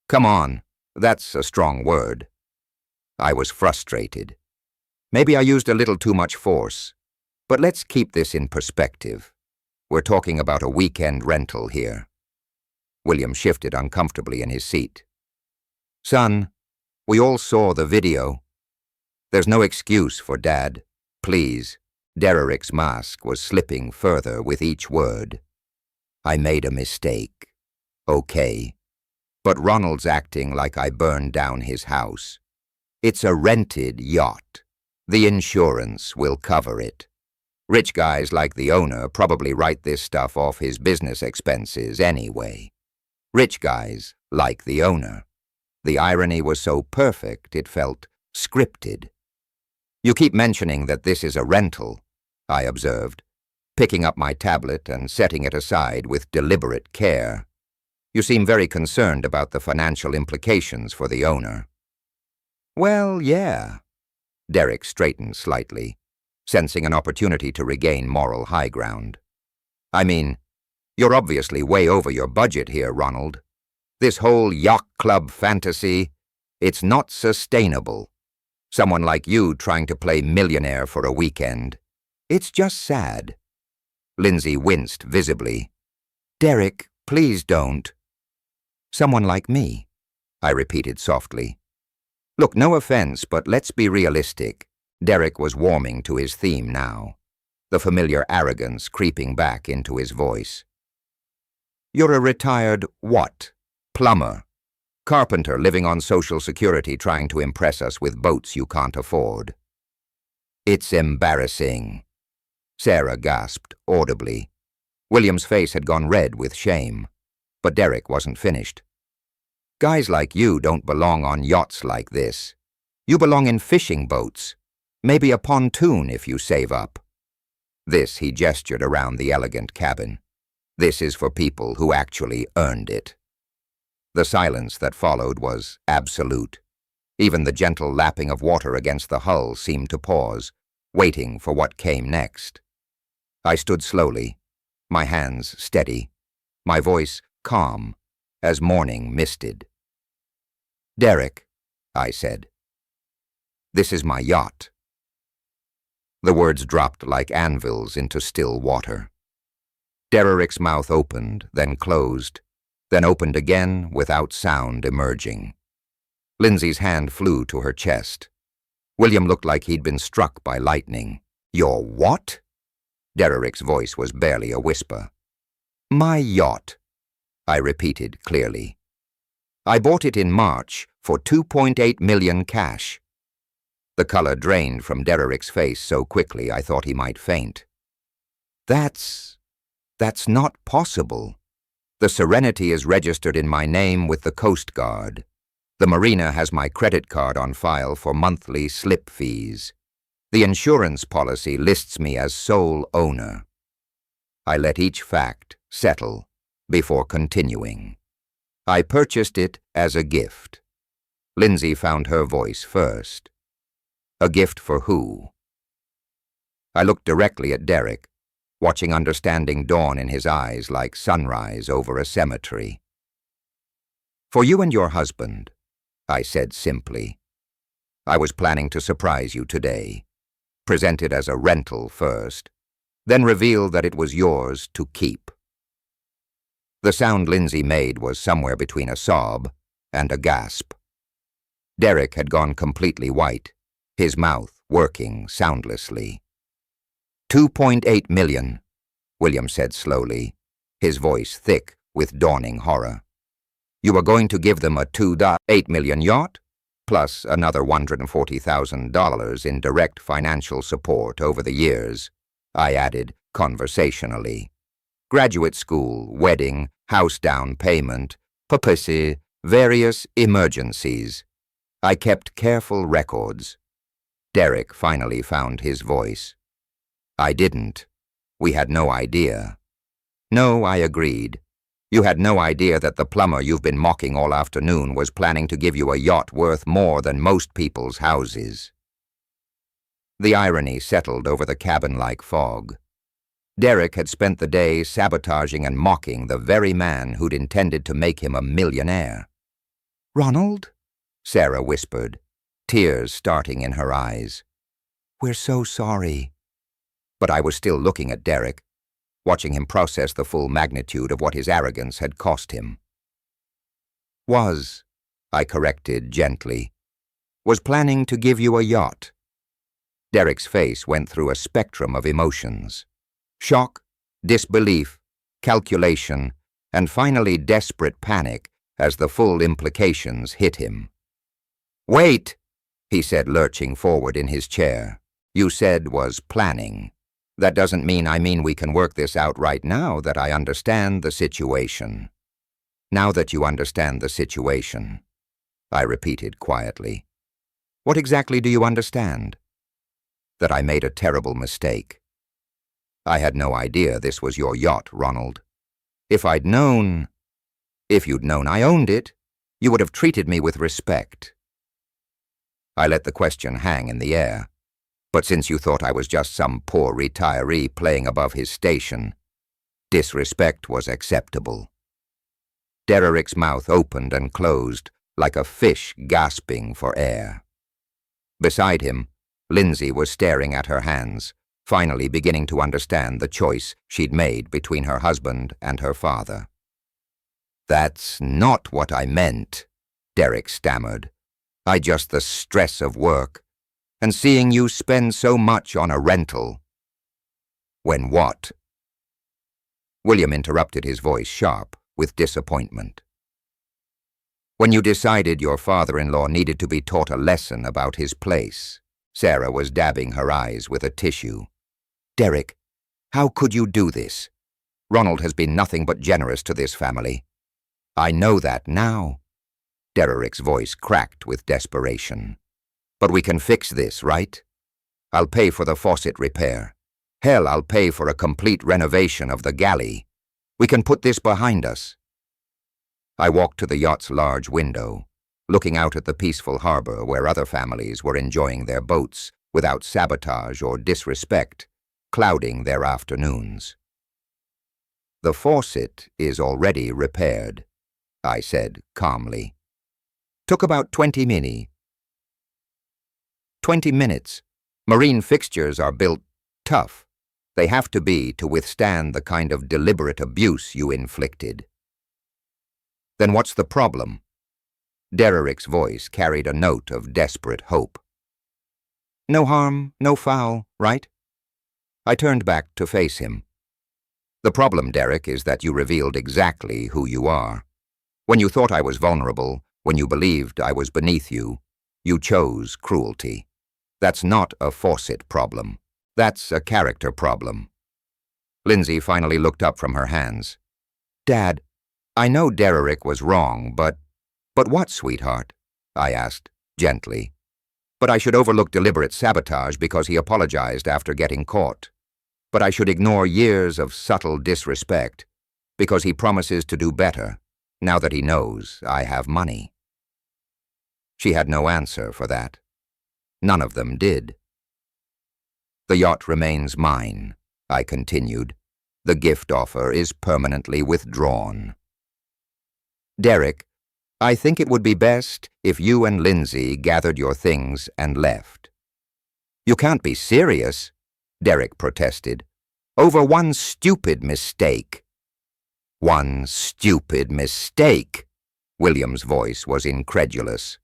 Come on, that's a strong word. I was frustrated. Maybe I used a little too much force, but let's keep this in perspective. We're talking about a weekend rental here. William shifted uncomfortably in his seat. Son, we all saw the video. There's no excuse for Dad. Please. Derek's mask was slipping further with each word. I made a mistake. Okay. But Ronald's acting like I burned down his house. It's a rented yacht. The insurance will cover it. Rich guys like the owner probably write this stuff off his business expenses anyway. Rich guys like the owner. The irony was so perfect it felt scripted. You keep mentioning that this is a rental, I observed, picking up my tablet and setting it aside with deliberate care. You seem very concerned about the financial implications for the owner. Well, yeah. Derek straightened slightly, sensing an opportunity to regain moral high ground. I mean, you're obviously way over your budget here, Ronald. This whole yacht club fantasy, it's not sustainable. Someone like you trying to play millionaire for a weekend. It's just sad. Lindsay winced visibly. Derek, please don't. Someone like me, I repeated softly. Look, no offense, but let's be realistic. Derek was warming to his theme now. the familiar arrogance creeping back into his voice. "You're a retired what? Plumber. Carpenter living on Social Security trying to impress us with boats you can't afford." "It's embarrassing," Sarah gasped audibly. William's face had gone red with shame, but Derek wasn't finished. "Guys like you don't belong on yachts like this. You belong in fishing boats, maybe a pontoon if you save up." This, he gestured around the elegant cabin. "This is for people who actually earned it." The silence that followed was absolute. Even the gentle lapping of water against the hull seemed to pause, waiting for what came next. I stood slowly, my hands steady, my voice calm, as morning misted. "Derek," I said, "this is my yacht." The words dropped like anvils into still water. Derek's mouth opened, then closed, then opened again without sound emerging. Lindsay's hand flew to her chest. William looked like he'd been struck by lightning. "Your what?" Derek's voice was barely a whisper. "My yacht," I repeated clearly. "I bought it in March for $2.8 million cash." The color drained from Derek's face so quickly I thought he might faint. That's not possible. The Serenity is registered in my name with the Coast Guard. The marina has my credit card on file for monthly slip fees. The insurance policy lists me as sole owner." I let each fact settle before continuing. "I purchased it as a gift." Lindsay found her voice first. "A gift for who?" I looked directly at Derek, watching understanding dawn in his eyes like sunrise over a cemetery. "For you and your husband," I said simply. "I was planning to surprise you today. Present it as a rental first, then reveal that it was yours to keep." The sound Lindsay made was somewhere between a sob and a gasp. Derek had gone completely white, his mouth working soundlessly. $2.8 million, William said slowly, his voice thick with dawning horror. "You are going to give them a $2.8 million yacht, plus another $140,000 in direct financial support over the years," I added conversationally. "Graduate school, wedding, house down payment, papacy, various emergencies." I kept careful records. Derek finally found his voice. "I didn't. We had no idea." "No," I agreed. "You had no idea that the plumber you've been mocking all afternoon was planning to give you a yacht worth more than most people's houses." The irony settled over the cabin like fog. Derek had spent the day sabotaging and mocking the very man who'd intended to make him a millionaire. "Ronald?" Sarah whispered, tears starting in her eyes. "We're so sorry." But I was still looking at Derek, watching him process the full magnitude of what his arrogance had cost him. I corrected gently, "was planning to give you a yacht." Derek's face went through a spectrum of emotions. Shock, disbelief, calculation, and finally desperate panic as the full implications hit him. "Wait," he said, lurching forward in his chair. "You said was planning. That doesn't mean we can work this out right now that I understand the situation." "Now that you understand the situation," I repeated quietly. "What exactly do you understand?" "That I made a terrible mistake. I had no idea this was your yacht, Ronald. If you'd known I owned it, you would have treated me with respect." I let the question hang in the air. "But since you thought I was just some poor retiree playing above his station, disrespect was acceptable." Derek's mouth opened and closed like a fish gasping for air. Beside him, Lindsay was staring at her hands, finally beginning to understand the choice she'd made between her husband and her father. "That's not what I meant," Derek stammered. "Just the stress of work, and seeing you spend so much on a rental." When what? William interrupted, his voice sharp with disappointment. When you decided your father-in-law needed to be taught a lesson about his place. Sarah was dabbing her eyes with a tissue. Derek, how could you do this? Ronald has been nothing but generous to this family. I know that now. Derek's voice cracked with desperation. But we can fix this, right? I'll pay for the faucet repair. Hell, I'll pay for a complete renovation of the galley. We can put this behind us. I walked to the yacht's large window, looking out at the peaceful harbor where other families were enjoying their boats without sabotage or disrespect, clouding their afternoons. The faucet is already repaired, I said calmly. Took about 20 minutes. Marine fixtures are built tough. They have to be to withstand the kind of deliberate abuse you inflicted. Then what's the problem? Derek's voice carried a note of desperate hope. No harm, no foul, right? I turned back to face him. The problem, Derek, is that you revealed exactly who you are. When you thought I was vulnerable, when you believed I was beneath you, you chose cruelty. That's not a faucet problem. That's a character problem. Lindsay finally looked up from her hands. Dad, I know Derek was wrong, but what, sweetheart? I asked, gently. But I should overlook deliberate sabotage because he apologized after getting caught. But I should ignore years of subtle disrespect because he promises to do better now that he knows I have money. She had no answer for that. None of them did. The yacht remains mine, I continued. The gift offer is permanently withdrawn. Derek, I think it would be best if you and Lindsay gathered your things and left. You can't be serious, Derek protested. Over one stupid mistake. One stupid mistake? William's voice was incredulous.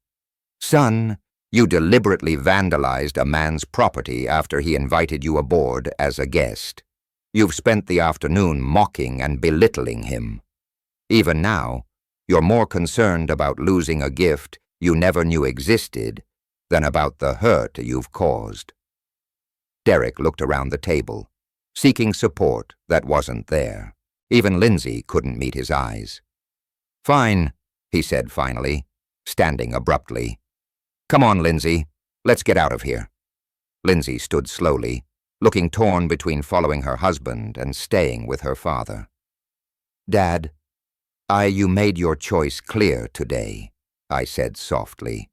Son, you deliberately vandalized a man's property after he invited you aboard as a guest. You've spent the afternoon mocking and belittling him. Even now, you're more concerned about losing a gift you never knew existed than about the hurt you've caused. Derek looked around the table, seeking support that wasn't there. Even Lindsay couldn't meet his eyes. Fine, he said finally, standing abruptly. Come on, Lindsay. Let's get out of here. Lindsay stood slowly, looking torn between following her husband and staying with her father. Dad, you made your choice clear today, I said softly.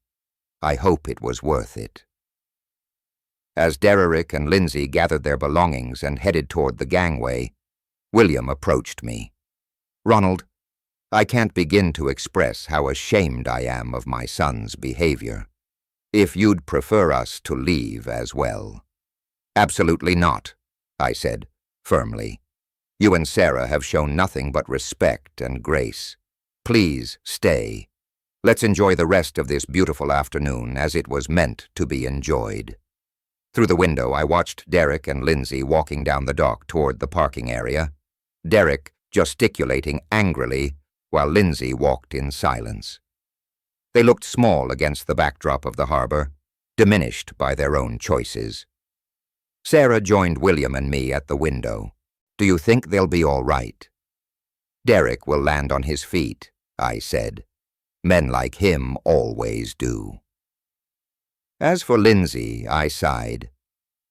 I hope it was worth it. As Derek and Lindsay gathered their belongings and headed toward the gangway, William approached me. Ronald, I can't begin to express how ashamed I am of my son's behavior. If you'd prefer us to leave as well. Absolutely not, I said, firmly. You and Sarah have shown nothing but respect and grace. Please stay. Let's enjoy the rest of this beautiful afternoon as it was meant to be enjoyed. Through the window, I watched Derek and Lindsay walking down the dock toward the parking area, Derek gesticulating angrily while Lindsay walked in silence. They looked small against the backdrop of the harbor, diminished by their own choices. Sarah joined William and me at the window. Do you think they'll be all right? Derek will land on his feet, I said. Men like him always do. As for Lindsay, I sighed.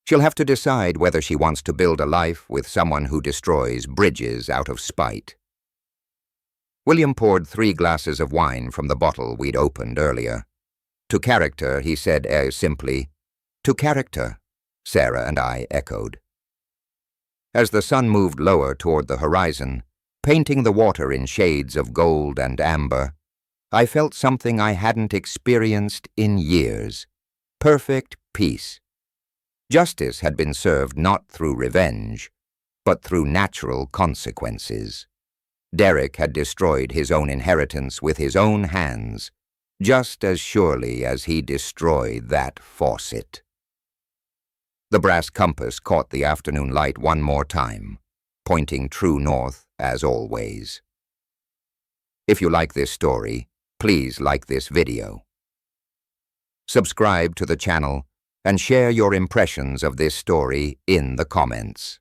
She'll have to decide whether she wants to build a life with someone who destroys bridges out of spite. William poured 3 glasses of wine from the bottle we'd opened earlier. To character, he said simply. To character, Sarah and I echoed. As the sun moved lower toward the horizon, painting the water in shades of gold and amber, I felt something I hadn't experienced in years. Perfect peace. Justice had been served not through revenge, but through natural consequences. Derek had destroyed his own inheritance with his own hands, just as surely as he destroyed that faucet. The brass compass caught the afternoon light one more time, pointing true north as always. If you like this story, please like this video. Subscribe to the channel and share your impressions of this story in the comments.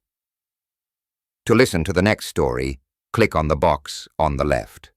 To listen to the next story, click on the box on the left.